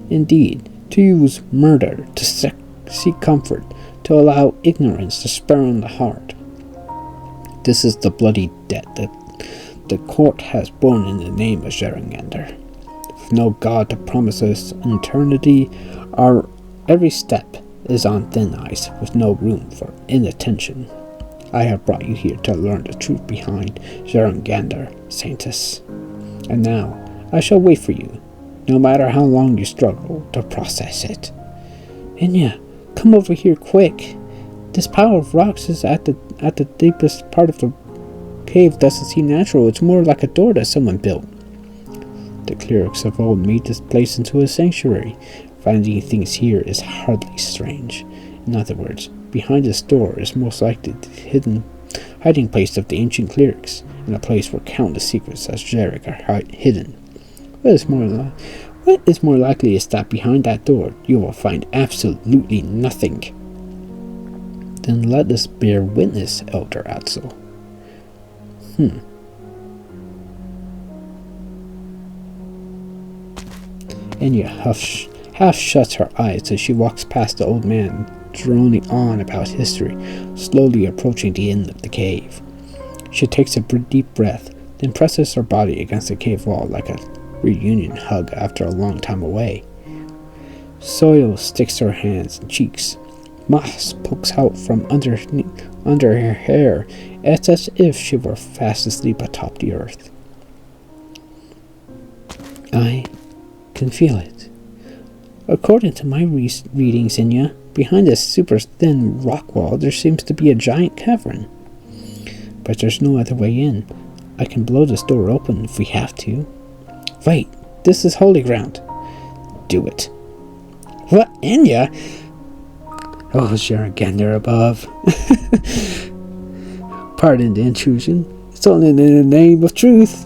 Indeed, to use murder to seek comfort, to allow ignorance to spur on the heart. This is the bloody debt that the court has borne in the name of Jerigander. With no God to promise us eternity, our every step is on thin ice, with no room for inattention. I have brought you here to learn the truth behind Jerigander, Saintess. And now, I shall wait for you, no matter how long you struggle to process it. Inya, come over here quick. This pile of rocks is at the deepest part of the cave. Doesn't seem natural. It's more like a door that someone built. The clerics of old made this place into a sanctuary. Finding things here is hardly strange. In other words, behind this door is most likely the hiding place of the ancient clerics, and a place where countless secrets as Jarek are hidden. What is more likely is that behind that door you will find absolutely nothing. Then let us bear witness, Elder Atzel. Enya half shuts her eyes as she walks past the old man, droning on about history, slowly approaching the end of the cave. She takes a deep breath, then presses her body against the cave wall like a reunion hug after a long time away. Soil sticks to her hands and cheeks. Moss pokes out from under her hair. It's as if she were fast asleep atop the earth. I can feel it. According to my readings, Inya, behind this super thin rock wall there seems to be a giant cavern. But there's no other way in. I can blow this door open if we have to. Wait, this is holy ground. Do it. What, Inya? Oh, Jerigander above. Pardon the intrusion. It's all in the name of truth.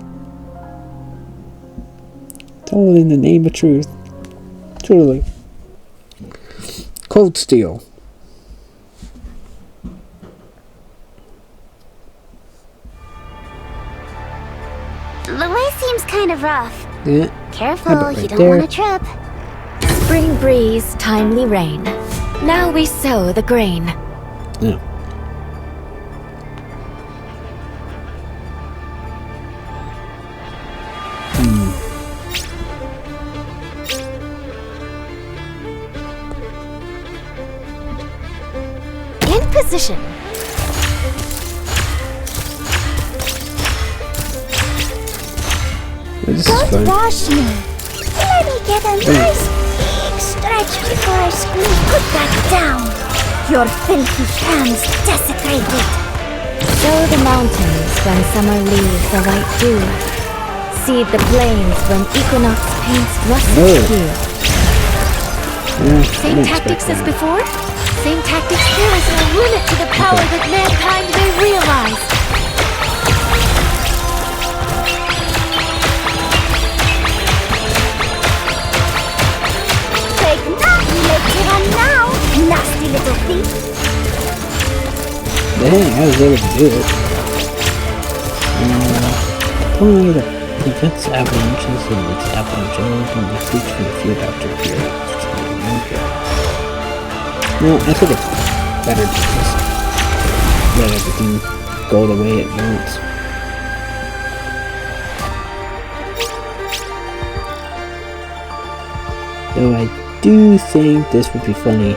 It's all in the name of truth. Truly. Cold steel. The way seems kind of rough. Yeah. Careful, right you don't there. want to trip. Spring breeze, timely rain. Now we sow the grain. Yeah. In position. This this is Don't fun. rush me. Let me get a nice big stretch before I scream. Put that down. Your filthy hands desecrated. Sow the mountains when summer leaves the white dew. Seed the plains when equinox paints russet hue. Yeah, Same tactics as before? Same tactics. There is no limit to the power that mankind may realize. Take that, later on now, nasty little thief. Dang, I was able to do it. Only the prevents avalanches and makes avalanche and the speech from the field after here. No, I think it's better to just let everything go the way it wants. Though I do think this would be funny.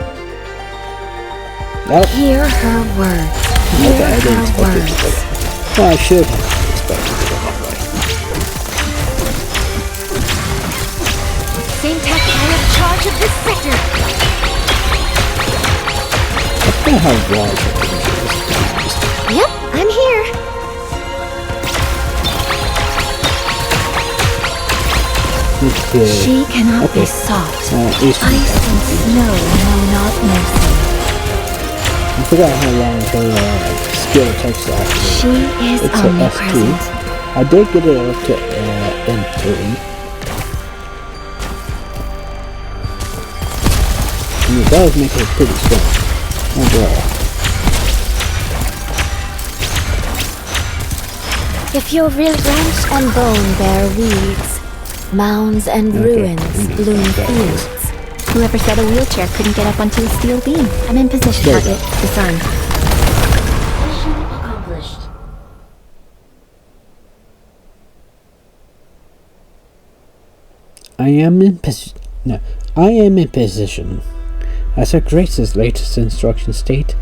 Oh, Hear her words. Hear okay, I didn't her expect it to words. go. Well, I should have expected it to go that way. Same tactic. I have charge of this sector. I forgot how large I think it is. Yep, I'm here. Okay. She cannot Okay. be soft. Ice Ice and snow know not mercy. I forgot how long her skill takes to activate. She is It's a omnipresent. S2. I did get it up to N3. And it does make it pretty strong. Overall. If your real branch and bone bear weeds, mounds and ruins bloom fields. Whoever said a wheelchair couldn't get up onto a steel beam. I'm in position. There you Target disarmed. Mission accomplished. I am in position. As Her Grace's latest instructions state,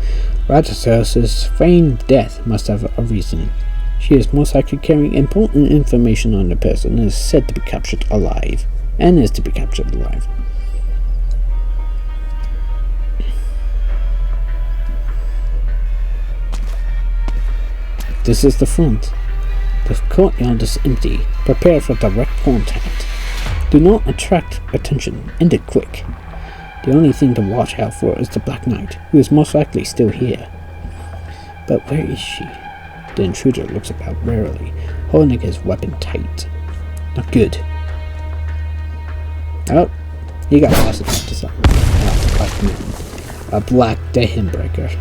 Retracing's feigned death must have a reason. She is most likely carrying important information on the person and is said to be captured alive. And is to be captured alive. This is the front. The courtyard is empty. Prepare for direct contact. Do not attract attention. End it quick. The only thing to watch out for is the Black Knight, who is most likely still here. But where is she? The intruder looks about warily, holding his weapon tight. Not good. Oh, he got lost to something. A black Dahenbreaker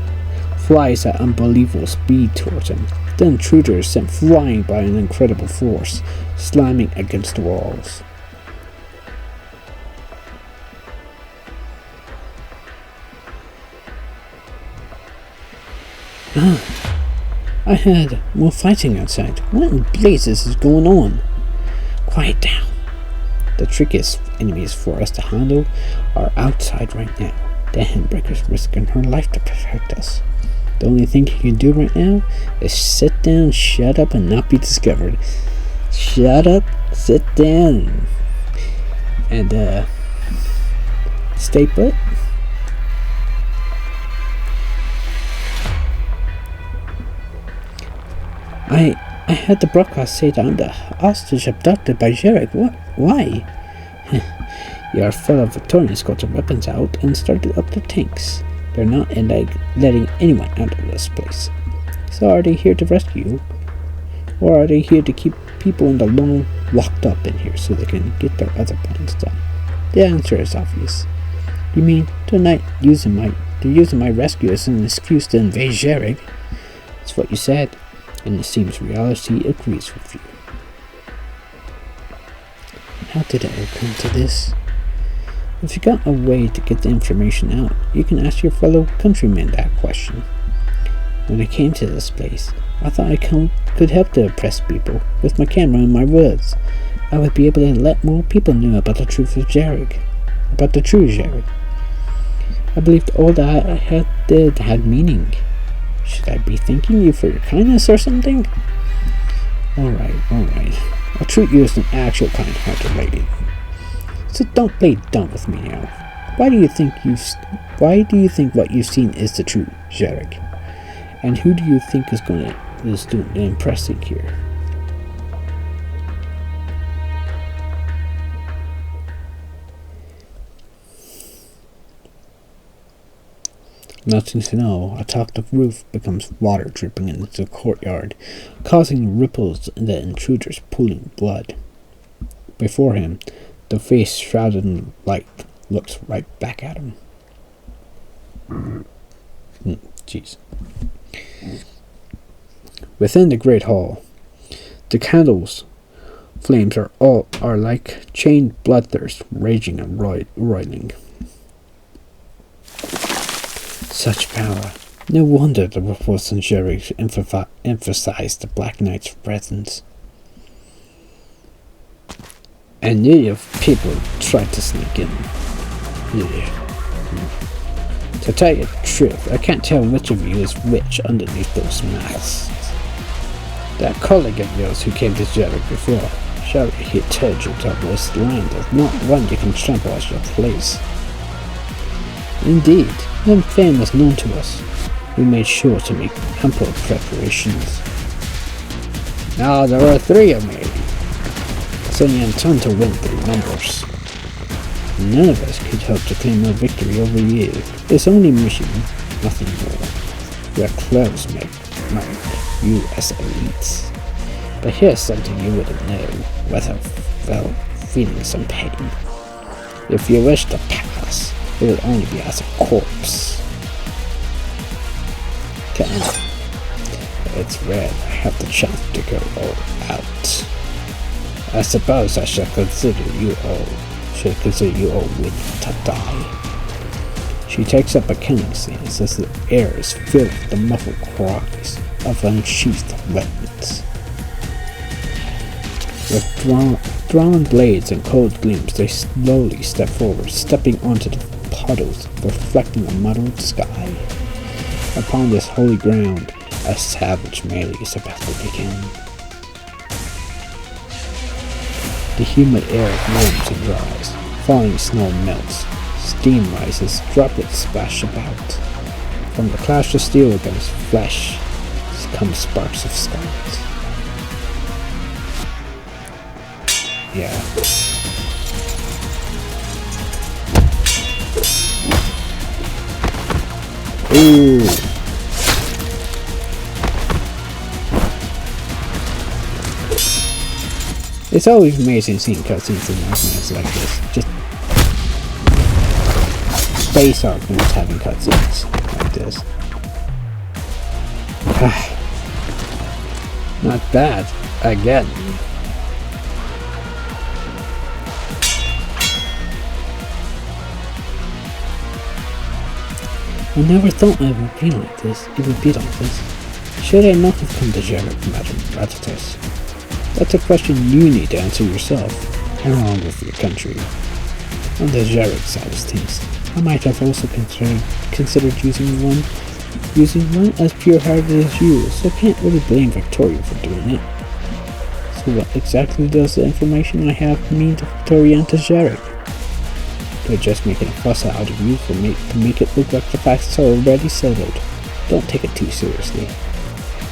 flies at unbelievable speed towards him. The intruder is sent flying by an incredible force, slamming against the walls. I heard more fighting outside. What in blazes is going on? Quiet down. The trickiest enemies for us to handle are outside right now. The handbreaker's risking her life to protect us. The only thing he can do right now is sit down, shut up, and not be discovered. Shut up, sit down, and stay put. I had the broadcast say that I'm the hostage abducted by Jarek. What? Why? Your fellow Victorians got their weapons out and started up their tanks. They're not letting anyone out of this place. So are they here to rescue you? Or are they here to keep people in the long locked up in here so they can get their other plans done? The answer is obvious. You mean they're using my rescue as an excuse to invade Jarek? That's what you said. And it seems reality agrees with you. How did it all come to this? If you got a way to get the information out, you can ask your fellow countrymen that question. When I came to this place, I thought I could help the oppressed people. With my camera and my words, I would be able to let more people know about the truth of Jarek. About the true Jarek. I believed all that I did had meaning. Should I be thanking you for your kindness or something? Alright. I'll treat you as an actual kind-hearted lady. So don't play dumb with me now. Why do you think what you've seen is the truth, Jarek? And who do you think is doing the impressing here? Nothing to know. A topped roof becomes water dripping into the courtyard, causing ripples in the intruder's pooling blood. Before him, the face shrouded in light looks right back at him. Jeez. Within the great hall, the candles' flames are like chained bloodthirst raging and roiling. Such power. No wonder the reports on Jerry emphasized the Black Knight's presence. And if people tried to sneak in. To tell you the truth, I can't tell which of you is which underneath those masks. That colleague of yours who came to Jerry before, Jerry, he told you that this land is not one you can trample as your place. Indeed, when fame was known to us, we made sure to make ample preparations. Now there are 3 of me, so you intend to win through numbers. None of us could hope to claim a victory over you. It's only mission, nothing more. Your clothes make you as elites. But here's something you wouldn't know without feeling some pain. If you wish to pass, it will only be as a corpse. It's rare I have the chance to go all out. I suppose I should consider you all willing to die. She takes up a killing stance as the air is filled with the muffled cries of unsheathed weapons. With drawn blades and cold gleams, they slowly step forward, stepping onto the puddles, reflecting a muddled sky. Upon this holy ground, a savage melee is about to begin. The humid air warms and dries, falling snow melts, steam rises, droplets splash about. From the clash of steel against flesh come sparks of scarlet. Yeah. Ooh. It's always amazing seeing cutscenes in Arknights like this. Just space Arknights having cutscenes like this. Not bad. Again. I never thought it would be like this. Should I not have come to Jarek, Madam Retracing? That's a question you need to answer yourself, along with your country. On the Jarek side of things, I might have also considered using one as pure-hearted as you, so I can't really blame Victoria for doing it. So what exactly does the information I have mean to Victoria and to Jarek? They're just making a fuss out of you to make it look like the facts are already settled. Don't take it too seriously.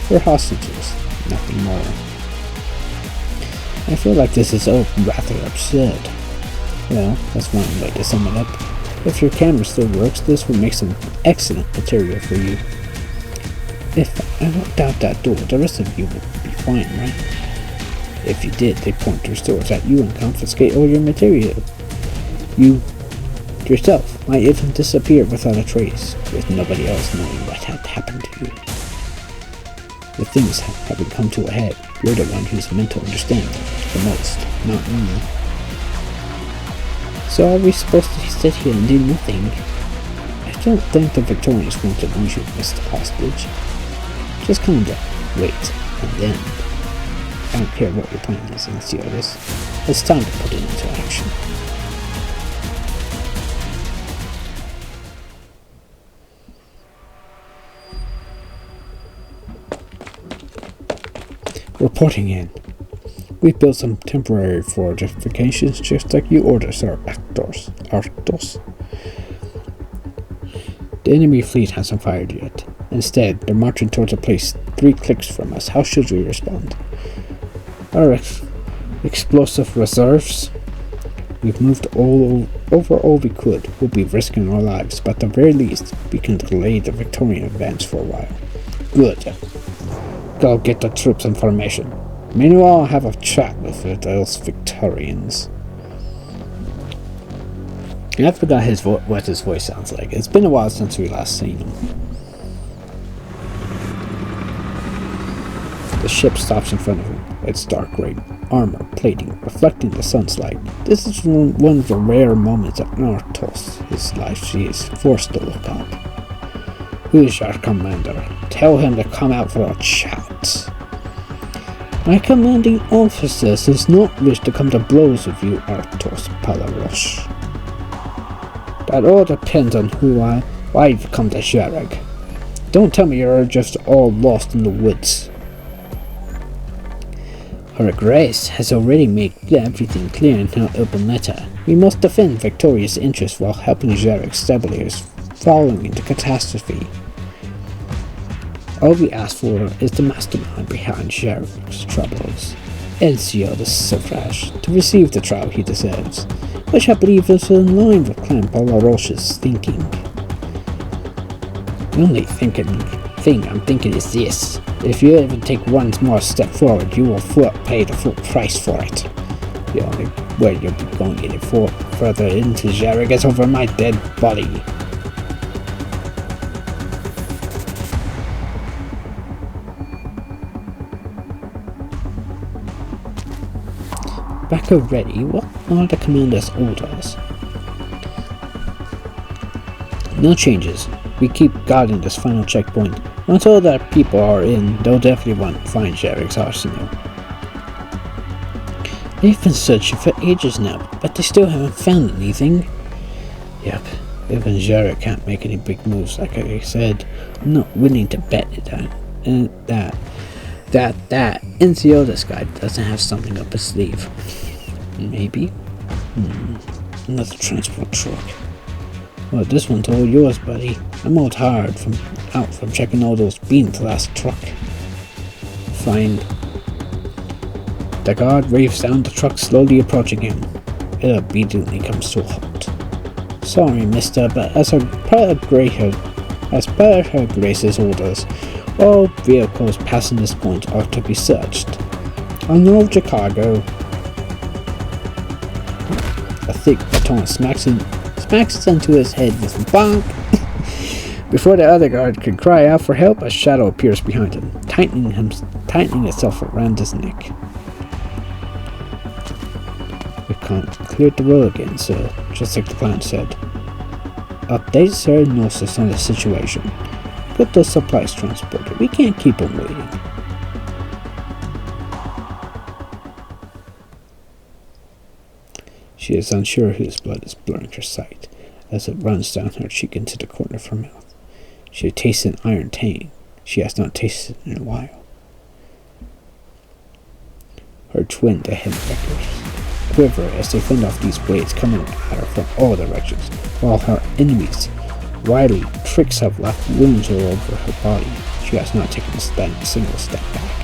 We're hostages, nothing more. I feel like this is all rather absurd. Well, that's one way to sum it up. If your camera still works, this would make some excellent material for you. If I walked out that door, the rest of you would be fine, right? If you did, they'd point their swords at you and confiscate all your material. You yourself might even disappear without a trace, with nobody else knowing what had happened to you. With things having come to a head, you're the one who's meant to understand the most, not me. So are we supposed to sit here and do nothing? I don't think the Victorians want to lose you, Mr. Hostage. Just kind of wait, and then. I don't care what your plan is, Insidious. It's time to put it into action. Reporting in. We built some temporary fortifications just like you ordered, Sir Arctos. The enemy fleet hasn't fired yet. Instead, they're marching towards a place 3 clicks from us. How should we respond? Our explosive reserves? We've moved over all we could. We'll be risking our lives, but at the very least, we can delay the Victorian advance for a while. Good. Go get the troops in formation. Meanwhile, I'll have a chat with those Victorians. I forgot what his voice sounds like. It's been a while since we last seen him. The ship stops in front of him. Its dark gray armor plating reflecting the sun's light. This is one of the rare moments at Nartos, his life she is forced to look up. Who is your commander? Tell him to come out for a chat. My commanding officer does not wish to come to blows with you, Artos Palarosh. That all depends on why you've come to Sherag. Don't tell me you're just all lost in the woods. Her Grace has already made everything clear in her open letter. We must defend Victoria's interests while helping Sherag's stabilizers falling into catastrophe. All we ask for is the mastermind behind Sherag's troubles, Ezio the Suffrage, to receive the trial he deserves, which I believe is in line with Clan Palarosh's thinking. The only thing I'm thinking is this. If you even take one more step forward, you will pay the full price for it. The only way you'll be going any further into Sherag is over my dead body. Back ready, what are the commander's orders? No changes. We keep guarding this final checkpoint. Once all the people are in, they'll definitely want to find Sherag's arsenal. They've been searching for ages now, but they still haven't found anything. Yep, even Sherag can't make any big moves like I said. I'm not willing to bet that Ezio this guy doesn't have something up his sleeve. Maybe? Another transport truck. Well, this one's all yours, buddy. I'm all tired from checking all those beams the last truck. Fine. The guard raves down the truck, slowly approaching him. It obediently comes to a halt. Sorry, mister, but as per her Grace's orders, all vehicles passing this point are to be searched. I know of Chicago. A thick baton smacks into his head with a bonk. Before the other guard could cry out for help, a shadow appears behind him, tightening itself around his neck. We can't clear the road again, sir, just like the plan said. Update Sir Gnosis on the situation. Get those supplies transported. We can't keep them waiting. She is unsure whose blood is blurring her sight, as it runs down her cheek into the corner of her mouth. She tastes an iron tang she has not tasted in a while. Her twin, the Headbreakers, quiver as they fend off these blades coming at her from all directions, while her enemies' wily tricks have left wounds all over her body. She has not taken a single step back.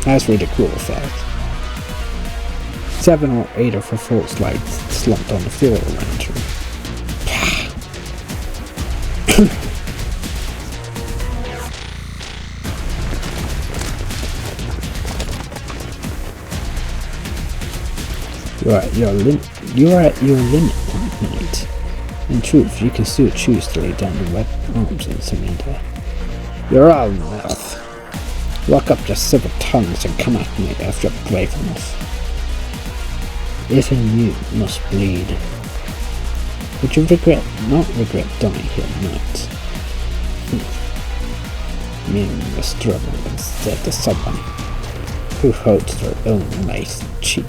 As for the cool effect, 7 or 8 of her full slides slumped on the floor around her. You are at your limit tonight. In truth, you can still choose to lay down your arms and surrender. You're all mouth. Lock up your silver tongues and come at me if you're brave enough. Even you must bleed. Would you not regret dying here tonight? Men must struggle instead to someone who holds their own life cheap.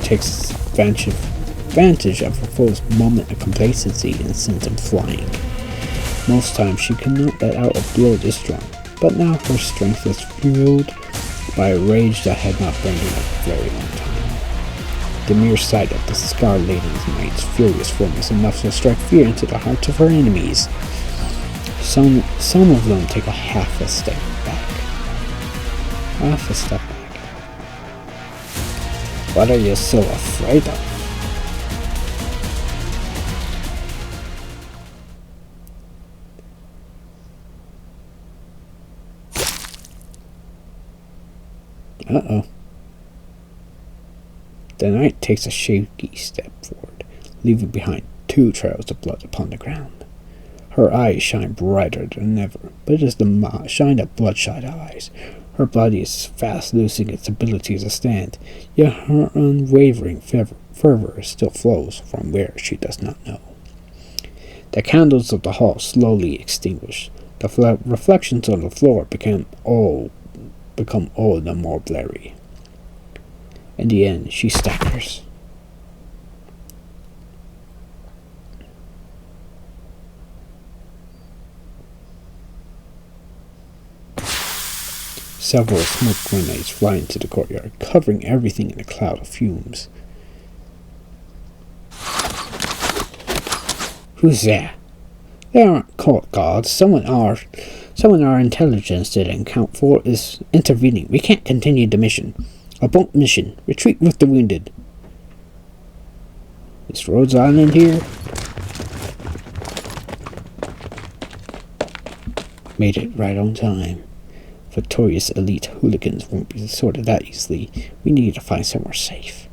takes advantage of her foe's moment of complacency and sends him flying. Most times she cannot let out a blow this strong, but now her strength was fueled by a rage that had not burned in a very long time. The mere sight of the scar-laden knight's furious form was enough to strike fear into the hearts of her enemies. Some of them take a half a step back. What are you so afraid of? Uh-oh. The knight takes a shaky step forward, leaving behind 2 trails of blood upon the ground. Her eyes shine brighter than ever, but it is the shine of bloodshot eyes. Her body is fast losing its ability to stand, yet her unwavering fervor still flows from where she does not know. The candles of the hall slowly extinguish. The reflections on the floor become all the more blurry. In the end, she staggers. Several smoke grenades fly into the courtyard, covering everything in a cloud of fumes. Who's there? They aren't court guards. Someone our intelligence didn't account for is intervening. We can't continue the mission. Abort mission. Retreat with the wounded. Is Rhodes Island here? Made it right on time. Victorious elite hooligans won't be sorted that easily. We need to find somewhere safe.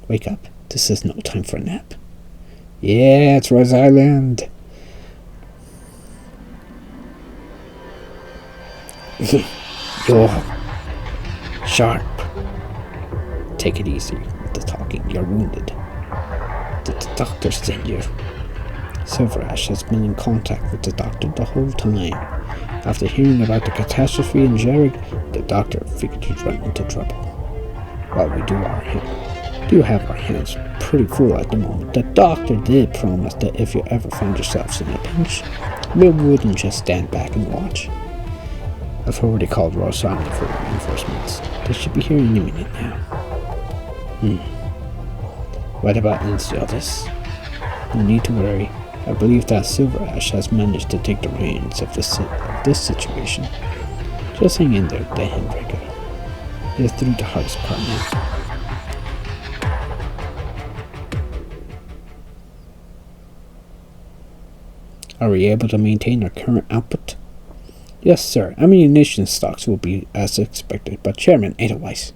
Wake up. This is no time for a nap. Yeah, it's Rhodes Island. You're sharp. Take it easy with the talking. You're wounded. Did the doctor send you? Silverash has been in contact with the doctor the whole time. After hearing about the catastrophe in Jarek, the doctor figured you'd run into trouble. While we do have our hands pretty full at the moment, the doctor did promise that if you ever find yourselves in a pinch, we wouldn't just stand back and watch. I've already called Rhodes Island for reinforcements. They should be here any minute now. What about Enceladus? No need to worry. I believe that Silverash has managed to take the reins of this situation. Just hang in there, the handbreaker. You're through the hardest part now. Are we able to maintain our current output? Yes, sir. Ammunition stocks will be as expected, but Chairman Edelweiss,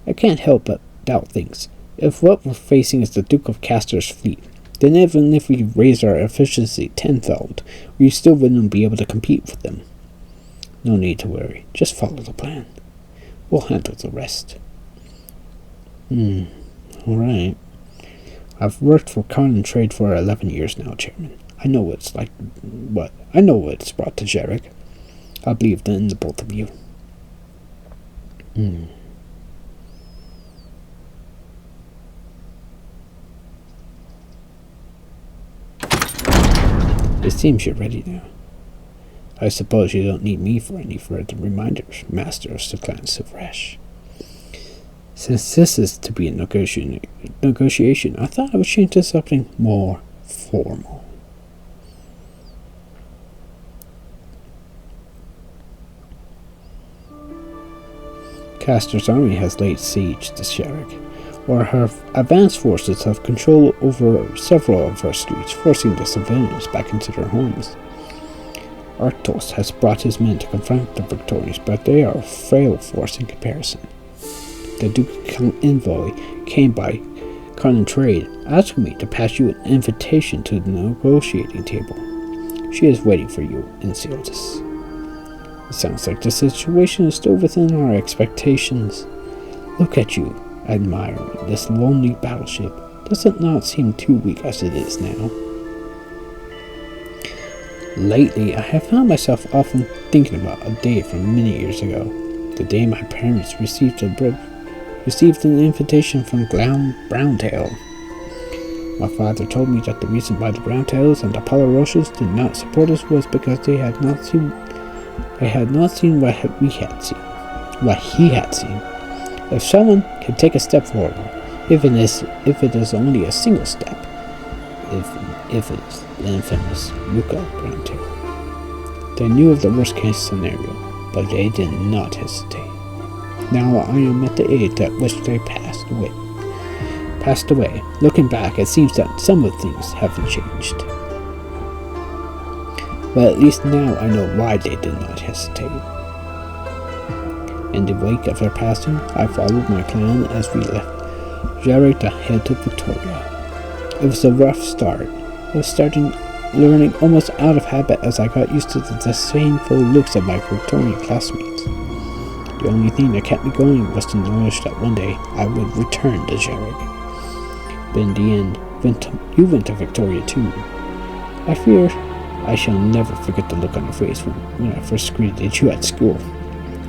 I can't help but doubt things. If what we're facing is the Duke of Castor's fleet, then even if we raised our efficiency tenfold, we still wouldn't be able to compete with them. No need to worry. Just follow the plan. We'll handle the rest. Alright. I've worked for Common Trade for 11 years now, Chairman. I know what it's brought to Jarek. I believe in the both of you. It seems you're ready now. I suppose you don't need me for any further reminders, Master of the Clan Silverash. Since this is to be a negotiation, I thought I would change to something more formal. Castor's army has laid siege to Jarek, where her advanced forces have control over several of her streets, forcing the civilians back into their homes. Arknights has brought his men to confront the Victorians, but they are a frail force in comparison. The Duke Envoy came by Common Trade, asking me to pass you an invitation to the negotiating table. She is waiting for you in Enceladus. It sounds like the situation is still within our expectations. Look at you, admiring this lonely battleship. Does it not seem too weak as it is now? Lately, I have found myself often thinking about a day from many years ago, the day my parents received a received an invitation from Browntail. My father told me that the reason why the Browntails and the Polaroshes did not support us was because they had not seen what he had seen. If someone can take a step forward, if it is only a single step, if it is the infamous Luca Browntail, they knew of the worst case scenario, but they did not hesitate. Now I am at the age at which they passed away. Looking back, it seems that some of the things haven't changed. But at least now I know why they did not hesitate. In the wake of their passing, I followed my plan as we left Jarek to head to Victoria. It was a rough start. I was learning almost out of habit as I got used to the disdainful looks of my Victorian classmates. The only thing that kept me going was the knowledge that one day I would return to Jarek. But in the end, you went to Victoria too. I fear I shall never forget the look on your face when I first greeted you at school.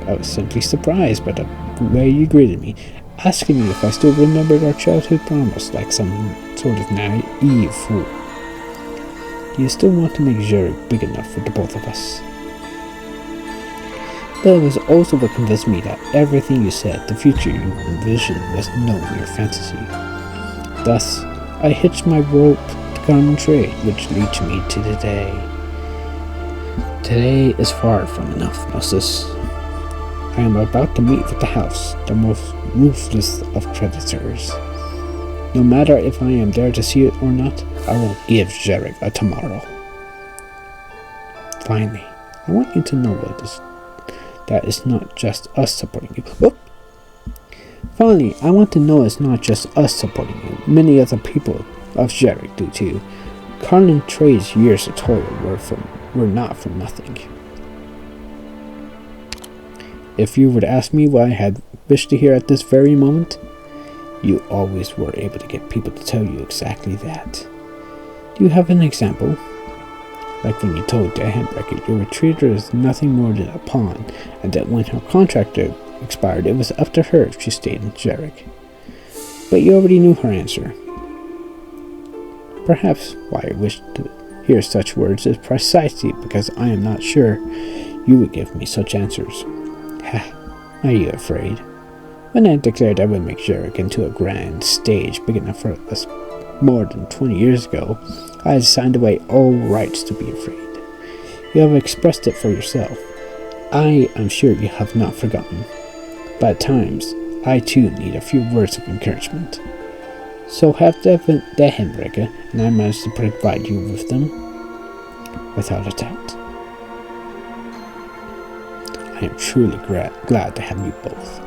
I was simply surprised by the way you greeted me, asking me if I still remembered our childhood promise like some sort of naive fool. Do you still want to make Jarek big enough for the both of us? But it was also what convinced me that everything you said, the future you envisioned, was no mere fantasy. Thus, I hitched my rope to common trade, which leads me to today. Today is far from enough, Moses. I am about to meet with the house, the most ruthless of creditors. No matter if I am there to see it or not, I will give Jarek a tomorrow. Finally, I want you to know that it's not just us supporting you. Whoop! Finally, I want to know it's not just us supporting you. Many other people of Jarek do too. Carlin Trey's years of toil were not for nothing. If you were to ask me what I had wished to hear at this very moment, you always were able to get people to tell you exactly that. Do you have an example? Like when you told the handbreaker your retreater is nothing more than a pawn, and that when her contract expired, it was up to her if she stayed in Jarek. But you already knew her answer. Perhaps why I wished to hear such words is precisely because I am not sure you would give me such answers. Ha! Are you afraid? When I declared I would make Jarek into a grand stage big enough for us more than 20 years ago, I had signed away all rights to be afraid. You have expressed it for yourself. I am sure you have not forgotten. But at times, I too need a few words of encouragement. So have the handbreaker, and I managed to provide you with them, without a doubt. I am truly glad to have you both.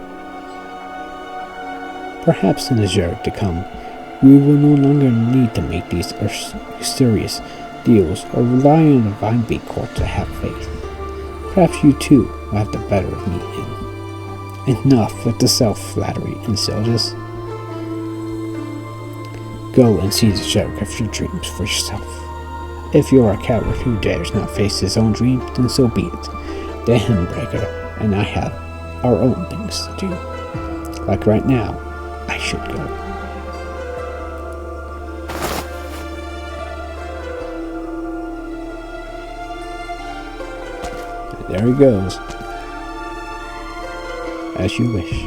Perhaps in the Jarek to come, we will no longer need to make these mysterious deals or rely on the Vinebeak Court to have faith. Perhaps you too will have the better of me in. Enough with the self-flattery, Enceladus. Go and see the Jarek of your dreams for yourself. If you are a coward who dares not face his own dreams, then so be it. The Handbreaker and I have our own things to do. Like right now, I should go. And there he goes. As you wish.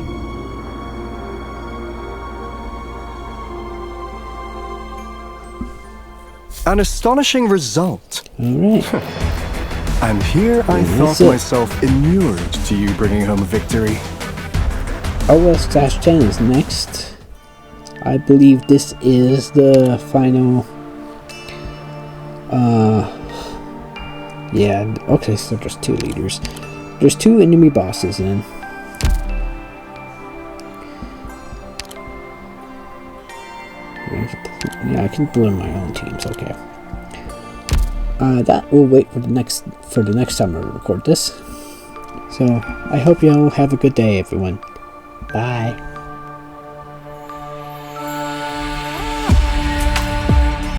An astonishing result. Alright. And here I thought myself inured to you bringing home a victory. OS-10 is next. I believe this is the final. Yeah, okay, so there's 2 leaders. There's 2 enemy bosses in. Yeah, I can build my own teams, okay. That will wait for the next time I record this. So, I hope you all have a good day, everyone. Bye.